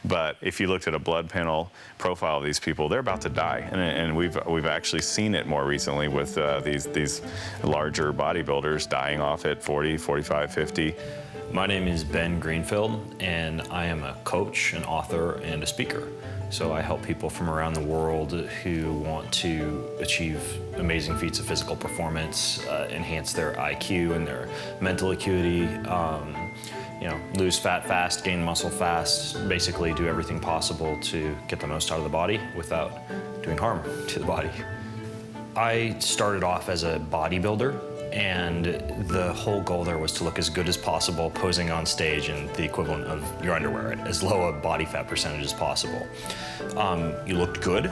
But if you looked at a blood panel profile of these people, they're about to die. And we've actually seen it more recently with these larger bodybuilders dying off at 40, 45, 50. My name is Ben Greenfield, and I am a coach, an author, and a speaker. So I help people from around the world who want to achieve amazing feats of physical performance, enhance their IQ and their mental acuity, lose fat fast, gain muscle fast, basically do everything possible to get the most out of the body without doing harm to the body. I started off as a bodybuilder, and the whole goal there was to look as good as possible posing on stage in the equivalent of your underwear at as low a body fat percentage as possible. You looked good.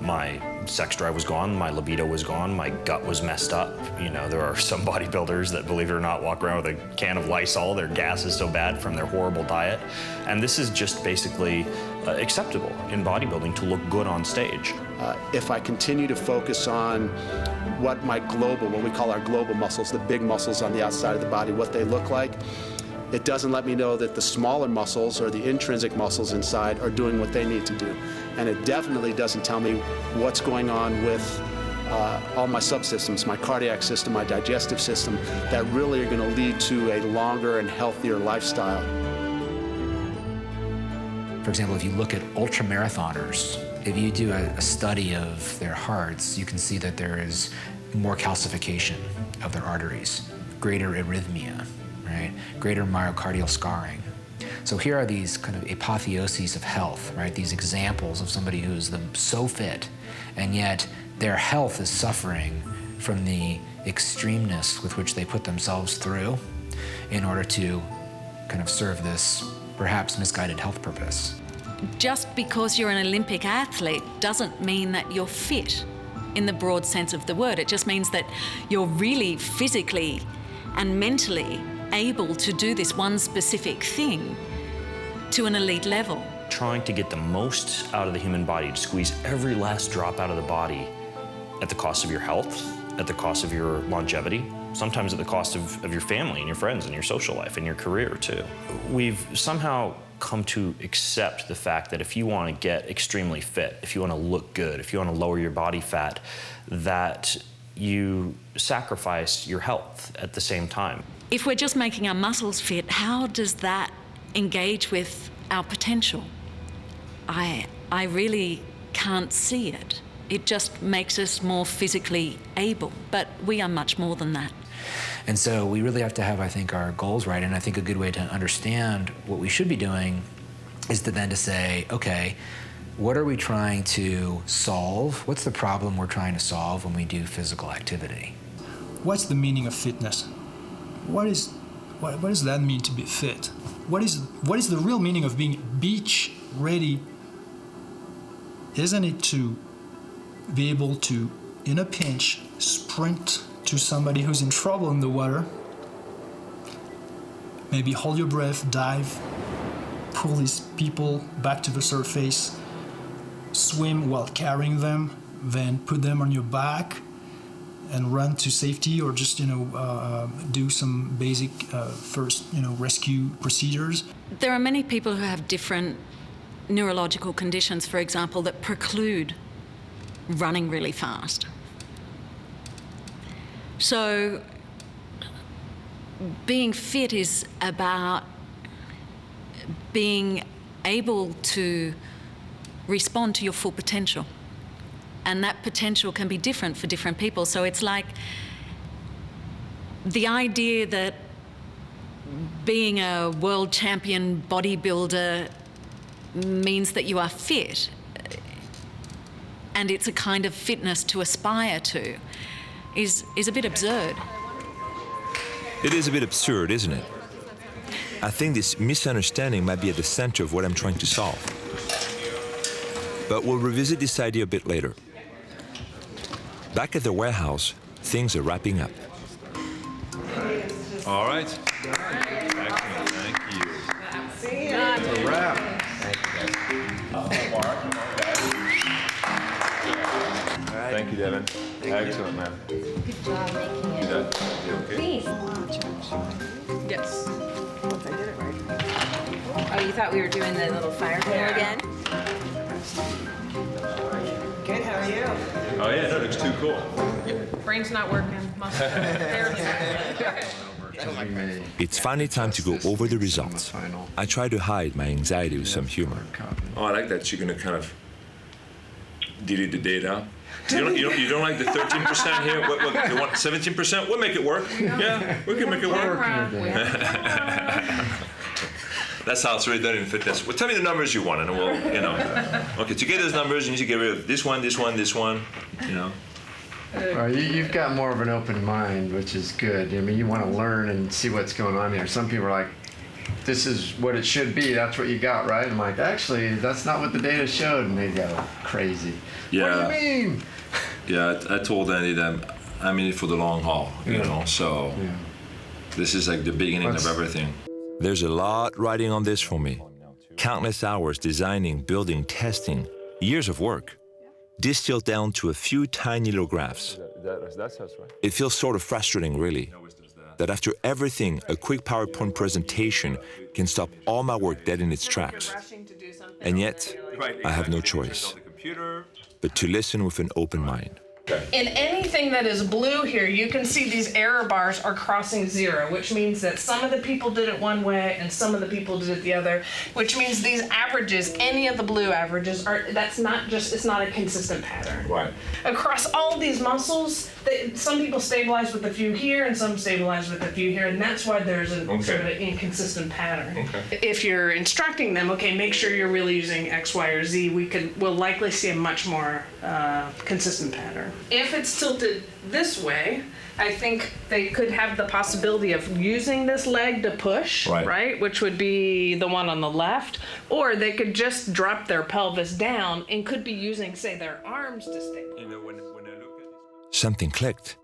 My sex drive was gone, my libido was gone, my gut was messed up. There are some bodybuilders that, believe it or not, walk around with a can of Lysol. Their gas is so bad from their horrible diet. And this is just basically acceptable in bodybuilding to look good on stage. If I continue to focus on what we call our global muscles, the big muscles on the outside of the body, what they look like, it doesn't let me know that the smaller muscles or the intrinsic muscles inside are doing what they need to do. And it definitely doesn't tell me what's going on with all my subsystems, my cardiac system, my digestive system, that really are going to lead to a longer and healthier lifestyle. For example, if you look at ultramarathoners, if you do a study of their hearts, you can see that there is more calcification of their arteries, greater arrhythmia, right? Greater myocardial scarring. So here are these kind of apotheoses of health, right? These examples of somebody who's so fit, and yet their health is suffering from the extremeness with which they put themselves through in order to kind of serve this perhaps misguided health purpose. Just because you're an Olympic athlete doesn't mean that you're fit in the broad sense of the word. It just means that you're really physically and mentally able to do this one specific thing to an elite level. Trying to get the most out of the human body, to squeeze every last drop out of the body at the cost of your health, at the cost of your longevity, sometimes at the cost of your family and your friends and your social life and your career too. We've somehow come to accept the fact that if you want to get extremely fit, if you want to look good, if you want to lower your body fat, that you sacrifice your health at the same time. If we're just making our muscles fit, how does that engage with our potential? I really can't see it. It just makes us more physically able, but we are much more than that. And so we really have to have, I think, our goals right. And I think a good way to understand what we should be doing is to say, okay, what are we trying to solve? What's the problem we're trying to solve when we do physical activity? What's the meaning of fitness? What does that mean to be fit? What is the real meaning of being beach ready? Isn't it to be able to, in a pinch, sprint to somebody who's in trouble in the water, maybe hold your breath, dive, pull these people back to the surface, swim while carrying them, then put them on your back and run to safety, or just do some basic first rescue procedures. There are many people who have different neurological conditions, for example, that preclude running really fast. So being fit is about being able to respond to your full potential. And that potential can be different for different people. So it's like the idea that being a world champion bodybuilder means that you are fit, and it's a kind of fitness to aspire to, is a bit absurd. It is a bit absurd, isn't it? I think this misunderstanding might be at the center of what I'm trying to solve. But we'll revisit this idea a bit later. Back at the warehouse, things are wrapping up. All right. Excellent. Thank you. That's a wrap. Thank you, Devin. Excellent, man. Good job making it. Please. Yes. Once I did it right. Oh, you thought we were doing the little fire drill again? Good, how are you? Oh yeah, that looks too cool. Brain's not working. Muscles. It's finally time to go over the results. I try to hide my anxiety with some humor. Oh, I like that you're gonna kind of delete the data. You don't like the 13% here? What, you want 17%? We'll make it work. Yeah, we can make it work. That's how it's really done in fitness. Well, tell me the numbers you want, and we'll, Okay, to get those numbers, you need to get rid of this one, this one, this one, Well, you've got more of an open mind, which is good. I mean, you want to learn and see what's going on here. Some people are like, this is what it should be. That's what you got, right? I'm like, actually, that's not what the data showed. And they go crazy. Yeah. What do you mean? Yeah, I told Andy that I'm in it for the long haul, so this is like the beginning of everything. There's a lot riding on this for me. Countless hours designing, building, testing, years of work, distilled down to a few tiny little graphs. That's us, right? It feels sort of frustrating, really, that after everything, a quick PowerPoint presentation can stop all my work dead in its tracks. And yet, I have no choice but to listen with an open mind. In anything that is blue here, you can see these error bars are crossing 0, which means that some of the people did it one way and some of the people did it the other, which means these averages, any of the blue averages, it's not a consistent pattern. Right. Across all these muscles, some people stabilize with a few here and some stabilize with a few here, and that's why there's a sort of an inconsistent pattern. Okay. If you're instructing them, okay, make sure you're really using X, Y, or Z, we'll likely see a much more consistent pattern. If it's tilted this way, I think they could have the possibility of using this leg to push, right? Which would be the one on the left, or they could just drop their pelvis down and could be using, say, their arms to stabilize. You know, when I look at Something clicked.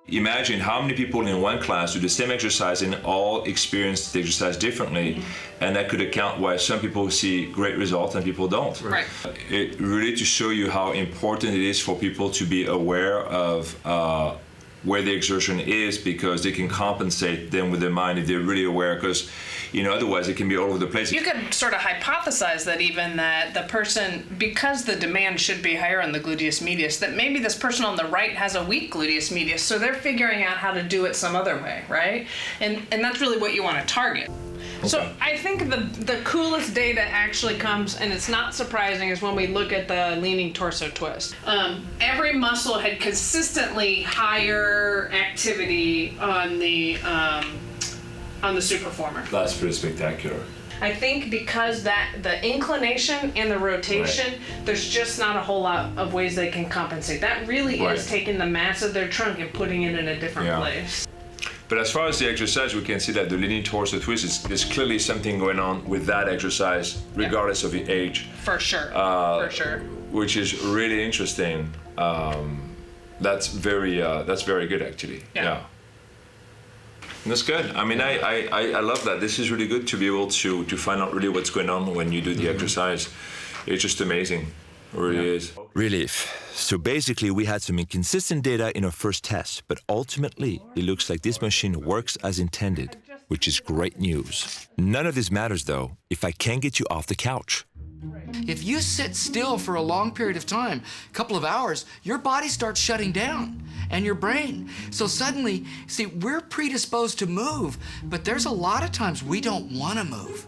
Imagine how many people in one class do the same exercise and all experience the exercise differently, and that could account why some people see great results and people don't. Right. It really to show you how important it is for people to be aware of where the exertion is, because they can compensate them with their mind if they're really aware, because otherwise it can be all over the place. You could sort of hypothesize that even that the person, because the demand should be higher on the gluteus medius, that maybe this person on the right has a weak gluteus medius, so they're figuring out how to do it some other way, right? And that's really what you want to target. Okay. So I think the coolest data actually comes, and it's not surprising, is when we look at the leaning torso twist. Every muscle had consistently higher activity on the Superformer. That's pretty spectacular. I think because the inclination and the rotation, there's just not a whole lot of ways they can compensate. That really is taking the mass of their trunk and putting it in a different place. But as far as the exercise, we can see that the leaning torso twist, there's clearly something going on with that exercise, regardless of the age. For sure, for sure. Which is really interesting. That's very good, actually. Yeah. That's good. I mean, I love that. This is really good to be able to find out really what's going on when you do the exercise. It's just amazing. It really is. Relief. So basically, we had some inconsistent data in our first test, but ultimately, it looks like this machine works as intended, which is great news. None of this matters, though, if I can't get you off the couch. If you sit still for a long period of time, a couple of hours, your body starts shutting down, and your brain. So suddenly, see, we're predisposed to move, but there's a lot of times we don't want to move.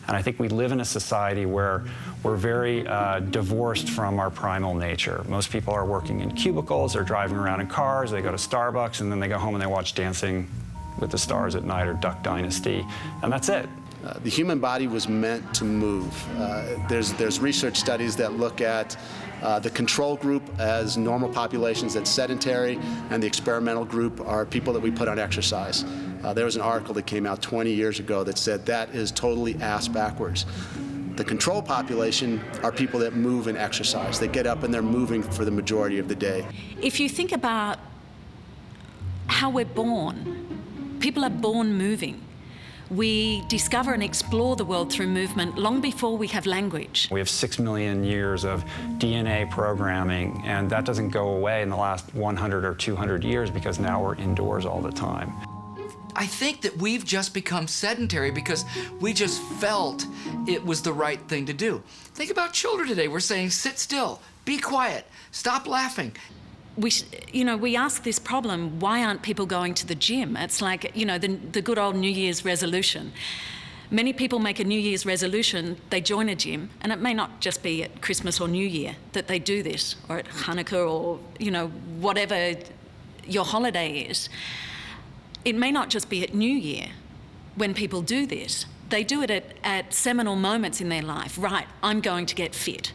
And I think we live in a society where we're very divorced from our primal nature. Most people are working in cubicles, they're driving around in cars, they go to Starbucks, and then they go home and they watch Dancing with the Stars at night or Duck Dynasty, and that's it. The human body was meant to move. There's research studies that look at the control group as normal populations that's sedentary, and the experimental group are people that we put on exercise. There was an article that came out 20 years ago that said that is totally ass backwards. The control population are people that move and exercise. They get up and they're moving for the majority of the day. If you think about how we're born, people are born moving. We discover and explore the world through movement long before we have language. We have 6 million years of DNA programming, and that doesn't go away in the last 100 or 200 years because now we're indoors all the time. I think that we've just become sedentary because we just felt it was the right thing to do. Think about children today. We're saying, sit still, be quiet, stop laughing. We ask this problem, why aren't people going to the gym? It's like, the good old New Year's resolution. Many people make a New Year's resolution, they join a gym, and it may not just be at Christmas or New Year that they do this, or at Hanukkah, or, whatever your holiday is. It may not just be at New Year when people do this. They do it at seminal moments in their life. Right, I'm going to get fit.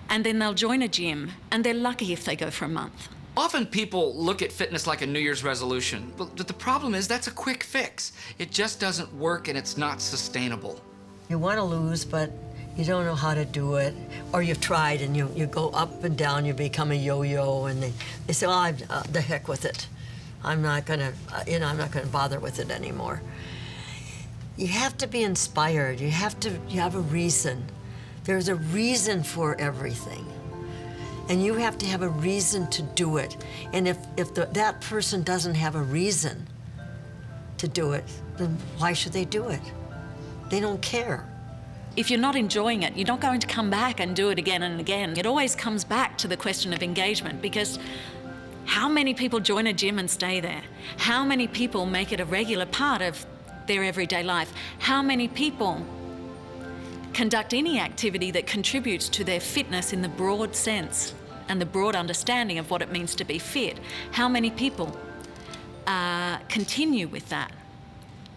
And then they'll join a gym, and they're lucky if they go for a month. Often people look at fitness like a New Year's resolution, but the problem is that's a quick fix. It just doesn't work and it's not sustainable. You want to lose, but you don't know how to do it, or you've tried and you go up and down, you become a yo-yo, and they say, the heck with it. I'm not gonna bother with it anymore. You have to be inspired. You have a reason. There's a reason for everything. And you have to have a reason to do it. And if that person doesn't have a reason to do it, then why should they do it? They don't care. If you're not enjoying it, you're not going to come back and do it again and again. It always comes back to the question of engagement, because How many people join a gym and stay there? How many people make it a regular part of their everyday life? How many people conduct any activity that contributes to their fitness in the broad sense and the broad understanding of what it means to be fit? How many people continue with that?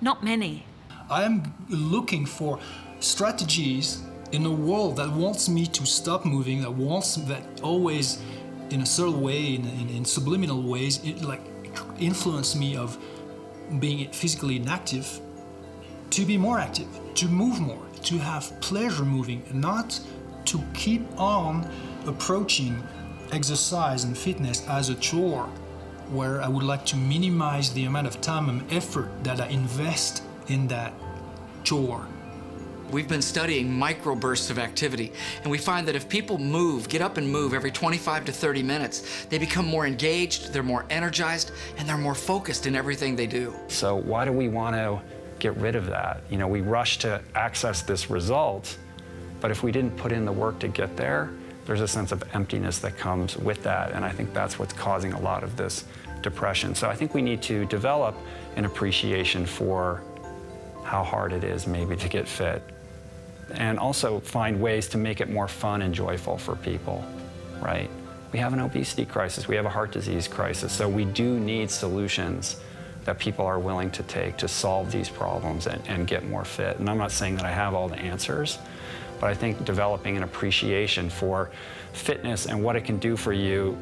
Not many. I am looking for strategies in a world that wants me to stop moving, that always, in a certain way, in subliminal ways, it like influence me of being physically inactive, to be more active, to move more, to have pleasure moving, and not to keep on approaching exercise and fitness as a chore, where I would like to minimize the amount of time and effort that I invest in that chore. We've been studying microbursts of activity, and we find that if people move, get up and move every 25 to 30 minutes, they become more engaged, they're more energized, and they're more focused in everything they do. So why do we want to get rid of that? You know, we rush to access this result, but if we didn't put in the work to get there, there's a sense of emptiness that comes with that, and I think that's what's causing a lot of this depression. So I think we need to develop an appreciation for how hard it is maybe to get fit, and also find ways to make it more fun and joyful for people, right? We have an obesity crisis, we have a heart disease crisis, so we do need solutions that people are willing to take to solve these problems and get more fit. And I'm not saying that I have all the answers, but I think developing an appreciation for fitness and what it can do for you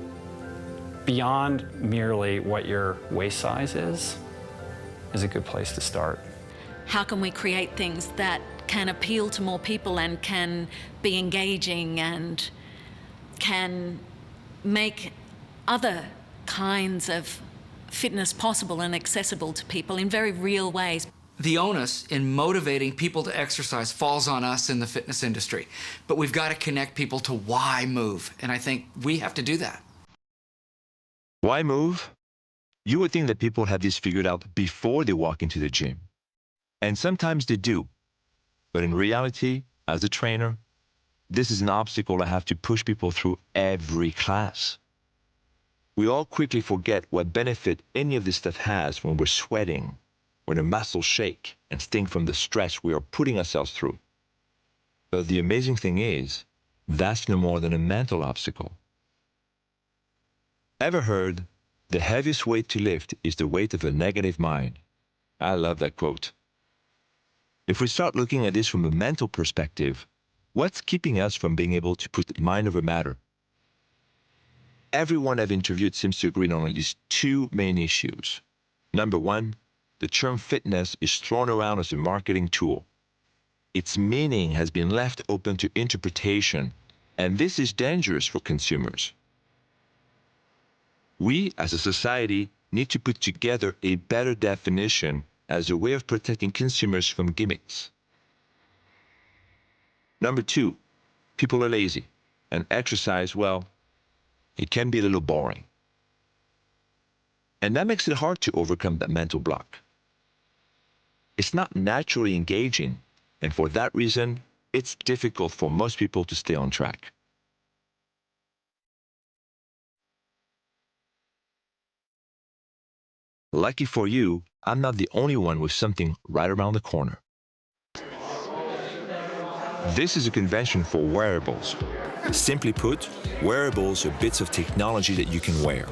beyond merely what your waist size is a good place to start. How can we create things that can appeal to more people and can be engaging and can make other kinds of fitness possible and accessible to people in very real ways? The onus in motivating people to exercise falls on us in the fitness industry, but we've got to connect people to why move, and I think we have to do that. Why move? You would think that people have this figured out before they walk into the gym. And sometimes they do. But in reality, as a trainer, this is an obstacle I have to push people through every class. We all quickly forget what benefit any of this stuff has when we're sweating, when our muscles shake and sting from the stress we are putting ourselves through. But the amazing thing is, that's no more than a mental obstacle. Ever heard, the heaviest weight to lift is the weight of a negative mind? I love that quote. If we start looking at this from a mental perspective, what's keeping us from being able to put mind over matter? Everyone I've interviewed seems to agree on at least two main issues. Number one, the term fitness is thrown around as a marketing tool. Its meaning has been left open to interpretation, and this is dangerous for consumers. We, as a society, need to put together a better definition as a way of protecting consumers from gimmicks. Number two, people are lazy, and exercise, well, it can be a little boring. And that makes it hard to overcome that mental block. It's not naturally engaging, and for that reason, it's difficult for most people to stay on track. Lucky for you, I'm not the only one with something right around the corner. This is a convention for wearables. Simply put, wearables are bits of technology that you can wear.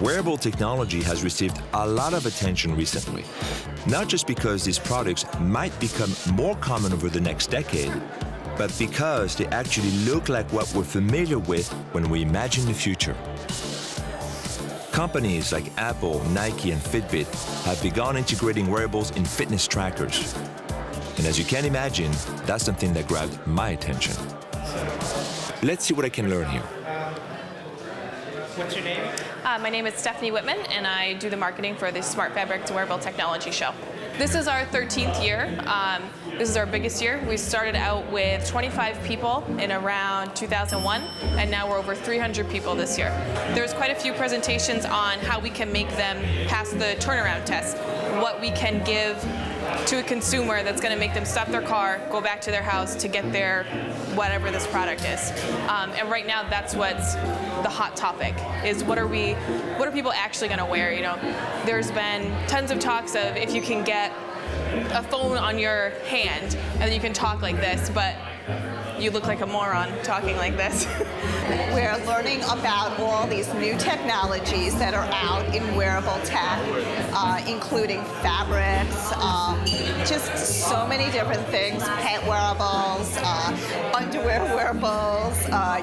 Wearable technology has received a lot of attention recently, not just because these products might become more common over the next decade, but because they actually look like what we're familiar with when we imagine the future. Companies like Apple, Nike, and Fitbit have begun integrating wearables in fitness trackers. And as you can imagine, that's something that grabbed my attention. Let's see what I can learn here. What's your name? My name is Stephanie Whitman, and I do the marketing for the Smart Fabrics Wearable Technology Show. This is our 13th year. This is our biggest year. We started out with 25 people in around 2001, and now we're over 300 people this year. There's quite a few presentations on how we can make them pass the turnaround test, what we can give to a consumer that's going to make them stop their car, go back to their house to get their whatever this product is. And right now, that's what's the hot topic, is what are people actually going to wear? You know, there's been tons of talks of if you can get a phone on your hand and then you can talk like this, but you look like a moron talking like this. We're learning about all these new technologies that are out in wearable tech, including fabrics, just so many different things, pant wearables, underwear wearables,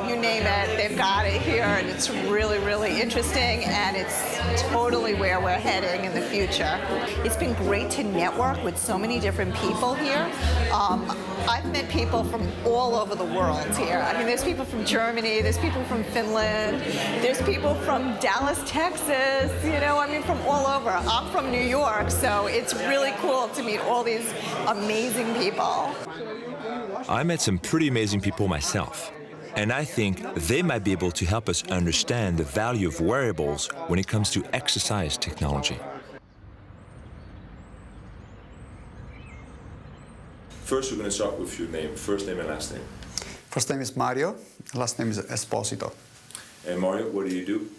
you name it, they've got it here, and it's really, really interesting, and it's totally where we're heading in the future. It's been great to network with so many different people here. I've met people from all over the world here. I mean, there's people from Germany, there's people from Finland, there's people from Dallas, Texas, you know, I mean, from all over. I'm from New York, so it's really cool to meet all these amazing people. I met some pretty amazing people myself, and I think they might be able to help us understand the value of wearables when it comes to exercise technology. First, we're going to start with your name, first name and last name. First name is Mario, last name is Esposito. And Mario, what do you do?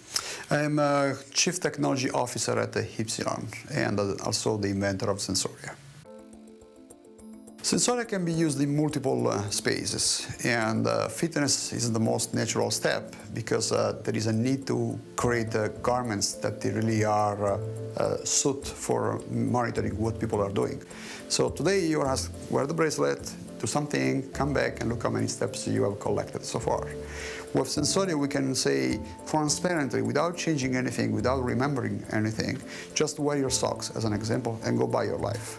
I'm a Chief Technology Officer at the Hypsilon and also the inventor of Sensoria. Sensoria can be used in multiple spaces, and fitness is the most natural step because there is a need to create garments that really are suited for monitoring what people are doing. So today you are asked, wear the bracelet, do something, come back and look how many steps you have collected so far. With Sensoria, we can say transparently, without changing anything, without remembering anything, just wear your socks as an example and go by your life.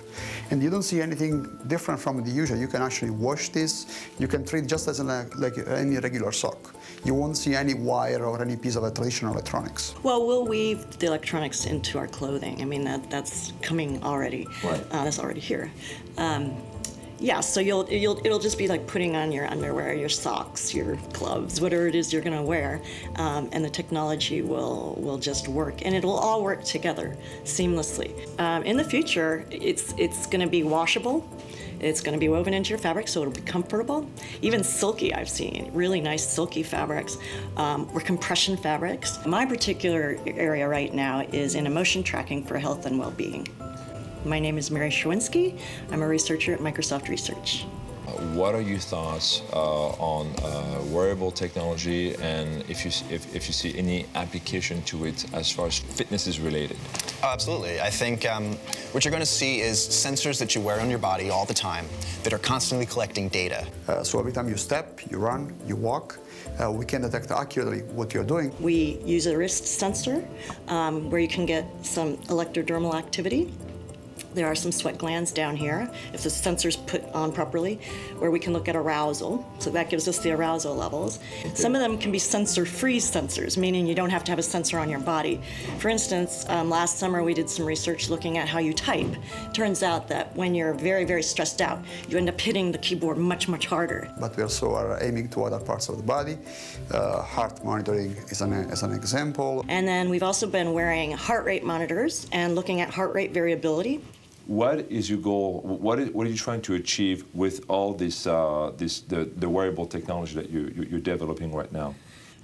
And you don't see anything different from the usual. You can actually wash this. You can treat just as like any regular sock. You won't see any wire or any piece of traditional electronics. Well, we'll weave the electronics into our clothing. I mean, that's coming already. Right. That's already here. Yeah, so it'll just be like putting on your underwear, your socks, your gloves, whatever it is you're going to wear, and the technology will just work, and it'll all work together seamlessly. In the future, it's going to be washable. It's going to be woven into your fabric, so it'll be comfortable. Even silky, I've seen really nice silky fabrics, or compression fabrics. My particular area right now is in emotion tracking for health and well-being. My name is Mary Schwinski. I'm a researcher at Microsoft Research. What are your thoughts on wearable technology, and if you see any application to it as far as fitness is related? Absolutely. I think what you're going to see is sensors that you wear on your body all the time that are constantly collecting data. So every time you step, you run, you walk, we can detect accurately what you're doing. We use a wrist sensor where you can get some electrodermal activity. There are some sweat glands down here, if the sensor's put on properly, where we can look at arousal. So that gives us the arousal levels. Okay. Some of them can be sensor-free sensors, meaning you don't have to have a sensor on your body. For instance, last summer we did some research looking at how you type. Turns out that when you're very, very stressed out, you end up hitting the keyboard much, much harder. But we also are aiming to other parts of the body. Heart monitoring is an example. And then we've also been wearing heart rate monitors and looking at heart rate variability. What is your goal? What are you trying to achieve with all this, the wearable technology that you're developing right now?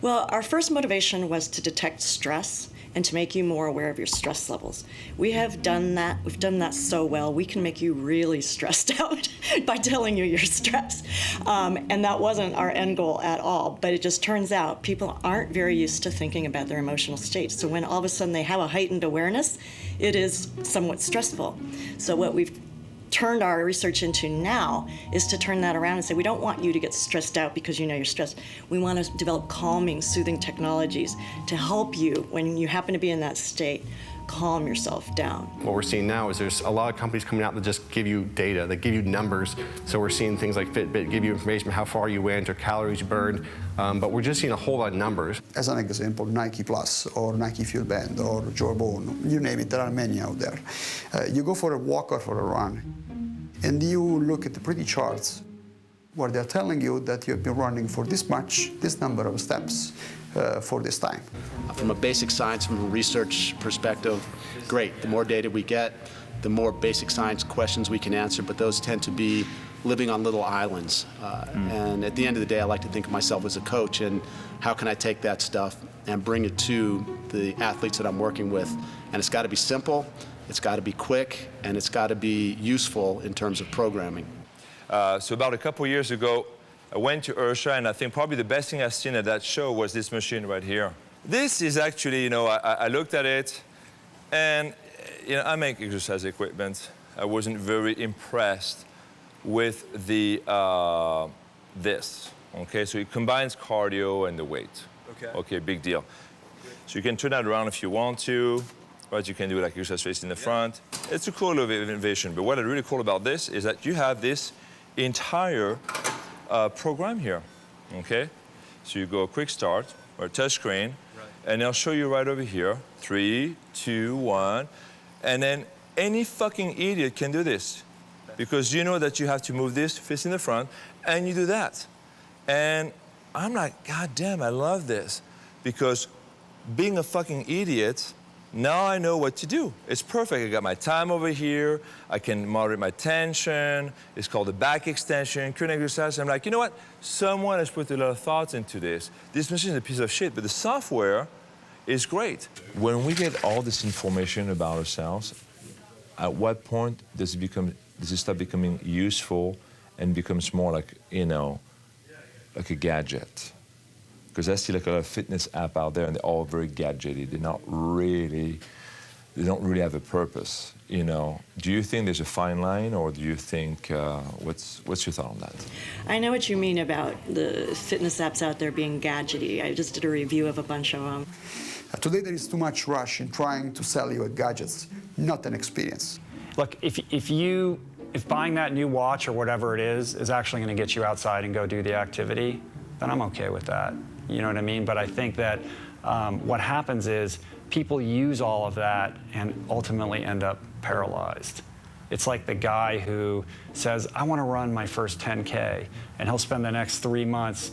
Well, our first motivation was to detect stress and to make you more aware of your stress levels. We have done that. We've done that so well. We can make you really stressed out by telling you you're stressed. And that wasn't our end goal at all. But it just turns out people aren't very used to thinking about their emotional state. So when all of a sudden they have a heightened awareness, it is somewhat stressful. So what we've turned our research into now is to turn that around and say, we don't want you to get stressed out because you know you're stressed. We want to develop calming, soothing technologies to help you when you happen to be in that state. Calm yourself down. What we're seeing now is there's a lot of companies coming out that just give you data, that give you numbers. So we're seeing things like Fitbit give you information how far you went or calories you burned, but we're just seeing a whole lot of numbers. As an example, Nike Plus or Nike Fuel Band or Jawbone, you name it, there are many out there. You go for a walk or for a run, and you look at the pretty charts where they're telling you that you've been running for this number of steps for this time. From a basic science, from a research perspective, great. The more data we get, the more basic science questions we can answer, but those tend to be living on little islands. And at the end of the day, I like to think of myself as a coach, and how can I take that stuff and bring it to the athletes that I'm working with. And it's got to be simple, it's got to be quick, and it's got to be useful in terms of programming. So about a couple years ago, I went to Ursha, and I think probably the best thing I've seen at that show was this machine right here. This is actually, you know, I looked at it, and you know, I make exercise equipment. I wasn't very impressed with the this. Okay, so it combines cardio and the weight. Okay, big deal. So you can turn that around if you want to, right? You can do like exercise face in the front. It's a cool little innovation. But what is really cool about this is that you have this entire program here. Okay, so you go quick start or touch screen, and I'll show you right over here. 3, 2, 1, and then any fucking idiot can do this, because you know that you have to move this fist in the front, and you do that. And I'm like, God damn, I love this, because being a fucking idiot, now I know what to do. It's perfect. I got my time over here. I can moderate my tension. It's called the back extension, current exercise. I'm like, you know what? Someone has put a lot of thoughts into this. This machine is a piece of shit, but the software is great. When we get all this information about ourselves, at what point does it start becoming useful and becomes more like, you know, like a gadget? Because I see like a lot of fitness app out there, and they're all very gadgety. They don't really have a purpose, you know. Do you think there's a fine line, or do you think, what's your thought on that? I know what you mean about the fitness apps out there being gadgety. I just did a review of a bunch of them. Today there is too much rush in trying to sell you a gadget, not an experience. Look, if buying that new watch or whatever it is actually going to get you outside and go do the activity, then I'm okay with that. You know what I mean? But I think that what happens is people use all of that and ultimately end up paralyzed. It's like the guy who says, I want to run my first 10K, and he'll spend the next 3 months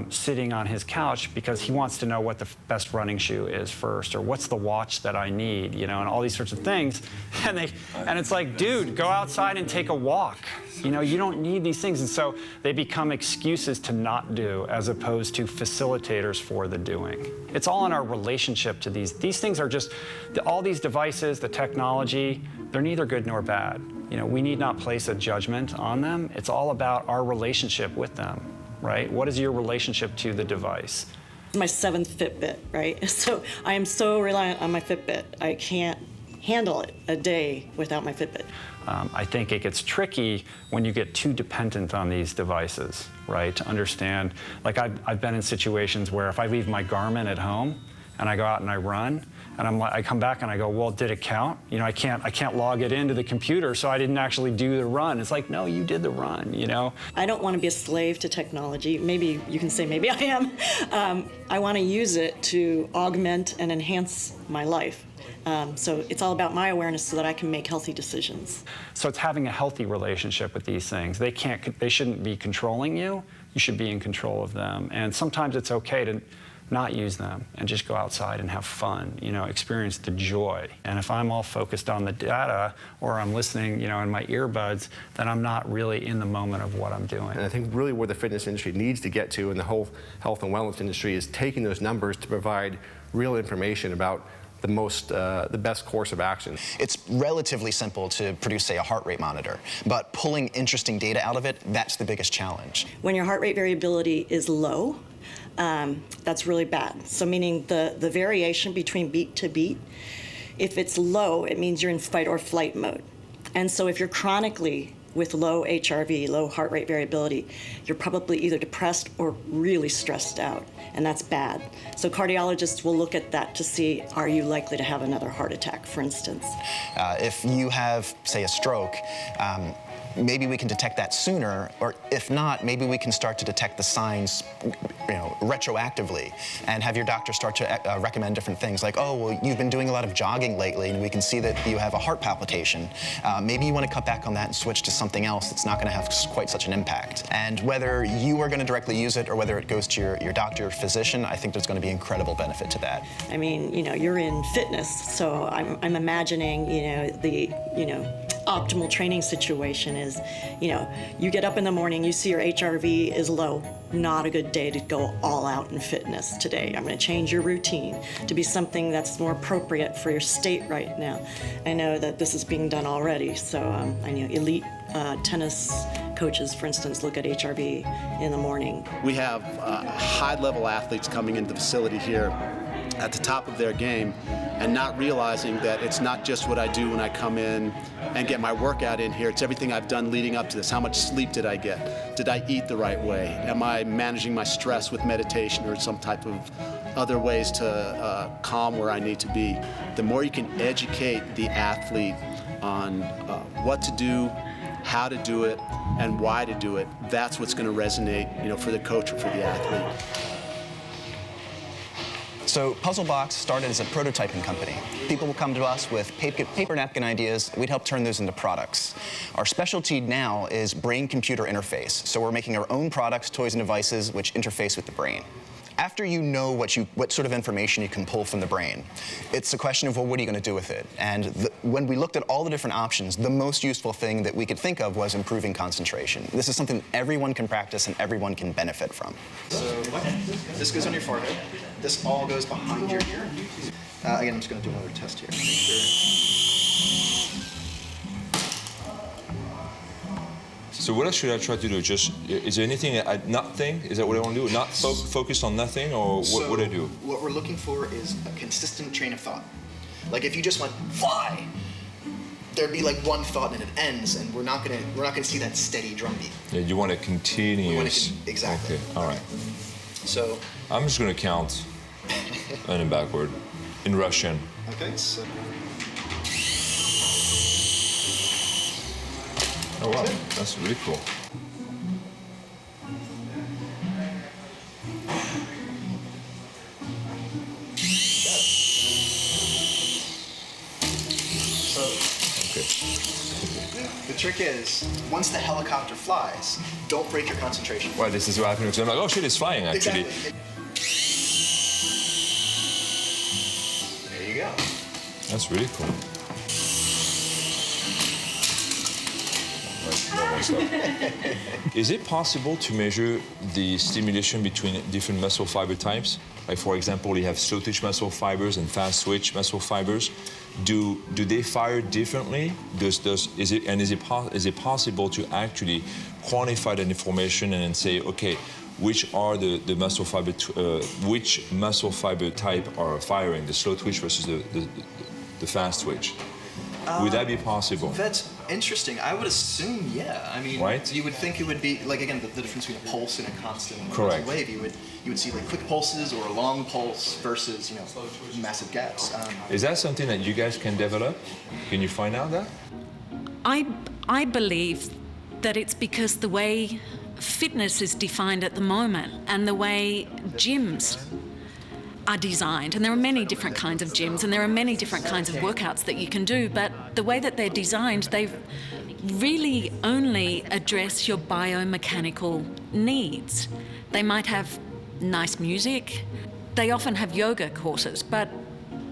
sitting on his couch because he wants to know what the best running shoe is first, or what's the watch that I need, you know, and all these sorts of things. And it's like, dude, go outside and take a walk. You know, you don't need these things. And so they become excuses to not do, as opposed to facilitators for the doing. It's all in our relationship to these. These things are just, all these devices, the technology, they're neither good nor bad. You know, we need not place a judgment on them. It's all about our relationship with them. Right? What is your relationship to the device? My 7th Fitbit, right? So I am so reliant on my Fitbit. I can't handle it a day without my Fitbit. I think it gets tricky when you get too dependent on these devices, right? To understand, like I've been in situations where if I leave my Garmin at home and I go out and I run, and I come back and I go, well, did it count? You know, I can't log it into the computer, so I didn't actually do the run. It's like, no, you did the run, you know? I don't want to be a slave to technology. Maybe you can say maybe I am. I want to use it to augment and enhance my life. So it's all about my awareness so that I can make healthy decisions. So it's having a healthy relationship with these things. They shouldn't be controlling you. You should be in control of them. And sometimes it's okay to not use them and just go outside and have fun, you know, experience the joy. And if I'm all focused on the data, or I'm listening, you know, in my earbuds, then I'm not really in the moment of what I'm doing. And I think really where the fitness industry needs to get to, and the whole health and wellness industry, is taking those numbers to provide real information about the best course of action. It's relatively simple to produce, say, a heart rate monitor, but pulling interesting data out of it, that's the biggest challenge. When your heart rate variability is low, that's really bad. So meaning the variation between beat to beat, if it's low, it means you're in fight or flight mode. And so if you're chronically with low HRV, low heart rate variability, you're probably either depressed or really stressed out, and that's bad. So cardiologists will look at that to see, are you likely to have another heart attack, for instance? If you have, say, a stroke, maybe we can detect that sooner, or if not, maybe we can start to detect the signs, retroactively, and have your doctor start to recommend different things like, oh, well, you've been doing a lot of jogging lately, and we can see that you have a heart palpitation. Maybe you want to cut back on that and switch to something else that's not going to have quite such an impact. And whether you are going to directly use it or whether it goes to your doctor or physician, I think there's going to be incredible benefit to that. I mean, you're in fitness, so I'm imagining, the, optimal training situation is, you get up in the morning, you see your HRV is low. Not a good day to go all out in fitness today. I'm going to change your routine to be something that's more appropriate for your state right now. I know that this is being done already, so I know elite tennis coaches, for instance, look at HRV in the morning. We have high-level athletes coming into the facility here at the top of their game and not realizing that it's not just what I do when I come in and get my workout in here, it's everything I've done leading up to this. How much sleep did I get? Did I eat the right way? Am I managing my stress with meditation or some type of other ways to calm where I need to be? The more you can educate the athlete on what to do, how to do it, and why to do it, that's what's going to resonate, for the coach or for the athlete. So Puzzlebox started as a prototyping company. People will come to us with paper napkin ideas. We'd help turn those into products. Our specialty now is brain-computer interface. So we're making our own products, toys, and devices which interface with the brain. After you know what sort of information you can pull from the brain, it's a question of, well, what are you going to do with it? And when we looked at all the different options, the most useful thing that we could think of was improving concentration. This is something everyone can practice and everyone can benefit from. So this goes on your forehead. This all goes behind your ear. Again, I'm just going to do another test here. Make sure. So what else should I try to do? Is there anything, nothing? Is that what I want to do? Not focus on nothing, or what would I do? What we're looking for is a consistent train of thought. Like if you just went fly, there'd be like one thought and it ends, and we're not gonna see that steady drumbeat. Yeah, you want to continue. Exactly. Okay. All right. So I'm just gonna count, and then backward, in Russian. Okay. So. Oh wow, that's really cool. So, the trick is, once the helicopter flies, don't break your concentration. Well, this is what happened. I'm like, oh shit, it's flying actually. Exactly. There you go. That's really cool. Is it possible to measure the stimulation between different muscle fiber types? Like, for example, you have slow twitch muscle fibers and fast twitch muscle fibers. Do they fire differently? Is it possible to actually quantify that information and then say, okay, which are the muscle fiber which muscle fiber type are firing, the slow twitch versus the fast twitch? Would that be possible? That's interesting. I would assume, yeah. I mean, right? You would think it would be, like, again, the difference between a pulse and a constant Correct. wave. You would see, like, quick pulses or a long pulse versus, massive gaps. Is that something that you guys can develop? Can you find out that? I believe that it's because the way fitness is defined at the moment and the way gyms are designed, and there are many different kinds of gyms and there are many different kinds of workouts that you can do, but the way that they're designed, they really only address your biomechanical needs. They might have nice music, they often have yoga courses, but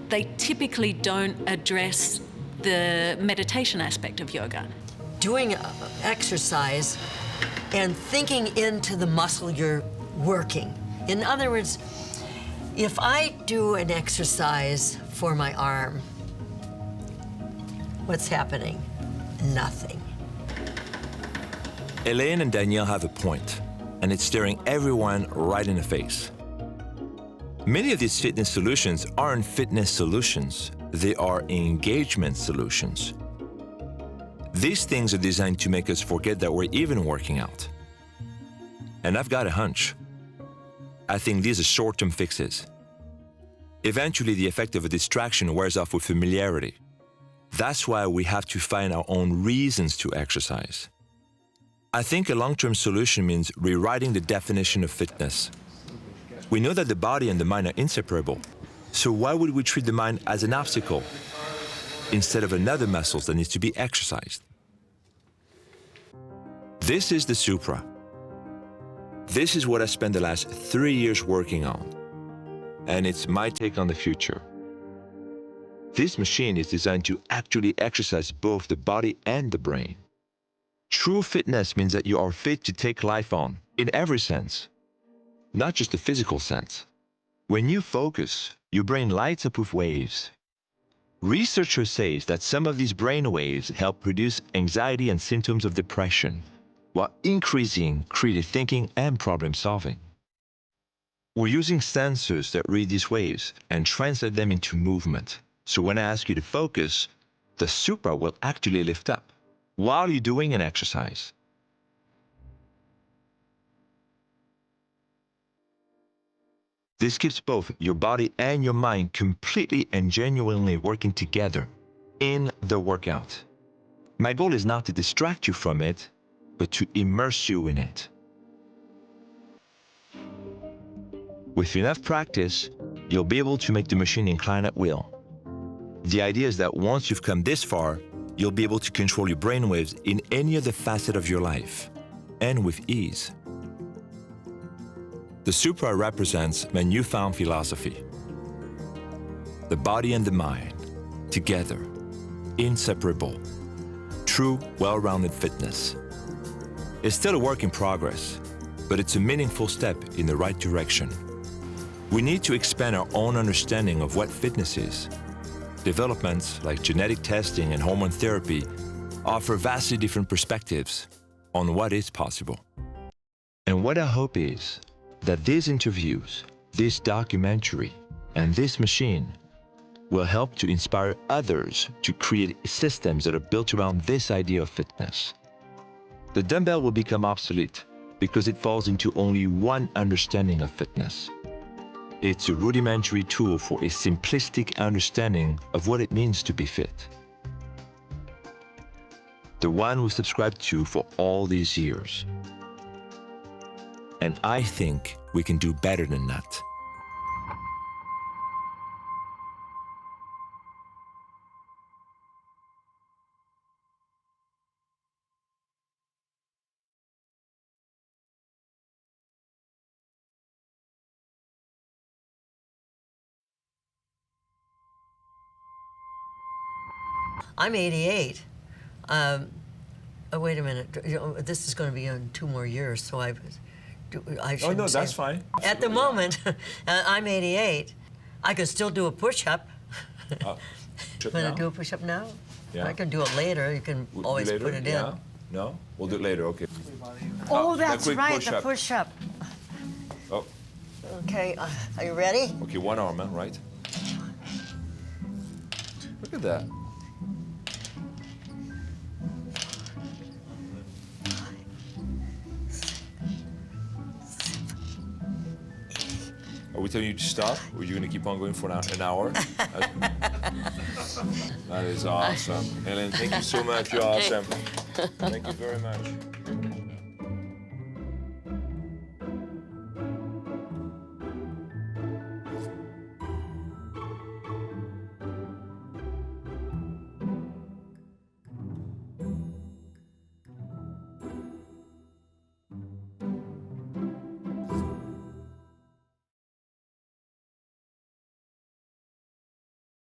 they typically don't address the meditation aspect of yoga. Doing exercise and thinking into the muscle you're working. In other words, if I do an exercise for my arm, what's happening? Nothing. Elaine and Danielle have a point, and it's staring everyone right in the face. Many of these fitness solutions aren't fitness solutions, they are engagement solutions. These things are designed to make us forget that we're even working out. And I've got a hunch. I think these are short-term fixes. Eventually, the effect of a distraction wears off with familiarity. That's why we have to find our own reasons to exercise. I think a long-term solution means rewriting the definition of fitness. We know that the body and the mind are inseparable, so why would we treat the mind as an obstacle instead of another muscle that needs to be exercised? This is the Supra. This is what I spent the last 3 years working on, and it's my take on the future. This machine is designed to actually exercise both the body and the brain. True fitness means that you are fit to take life on, in every sense, not just the physical sense. When you focus, your brain lights up with waves. Researchers say that some of these brain waves help reduce anxiety and symptoms of depression, while increasing creative thinking and problem solving. We're using sensors that read these waves and translate them into movement. So when I ask you to focus, the Supra will actually lift up while you're doing an exercise. This keeps both your body and your mind completely and genuinely working together in the workout. My goal is not to distract you from it, but to immerse you in it. With enough practice, you'll be able to make the machine incline at will. The idea is that once you've come this far, you'll be able to control your brainwaves in any other facet of your life, and with ease. The Supra represents my newfound philosophy. The body and the mind, together, inseparable, true, well-rounded fitness. It's still a work in progress, but it's a meaningful step in the right direction. We need to expand our own understanding of what fitness is. Developments like genetic testing and hormone therapy offer vastly different perspectives on what is possible. And what I hope is that these interviews, this documentary, and this machine will help to inspire others to create systems that are built around this idea of fitness. The dumbbell will become obsolete because it falls into only one understanding of fitness. It's a rudimentary tool for a simplistic understanding of what it means to be fit. The one we subscribed to for all these years. And I think we can do better than that. I'm 88. Oh, wait a minute. This is going to be in 2 more years, so I shouldn't Oh, no, say that's fine. At the moment, I'm 88. I can still do a push-up. Push-up Want now? to do a push-up now? Yeah. I can do it later. You can We'll always do later? put it Yeah? in. No? We'll do it later, okay. Oh, A that's quick right, push-up. the push-up. Oh, Okay, are you ready? okay, one arm, man, right? Look at that. Are we telling you to stop, or are you going to keep on going for an hour? That is awesome. Helen, thank you so much. You're awesome. Thank you very much.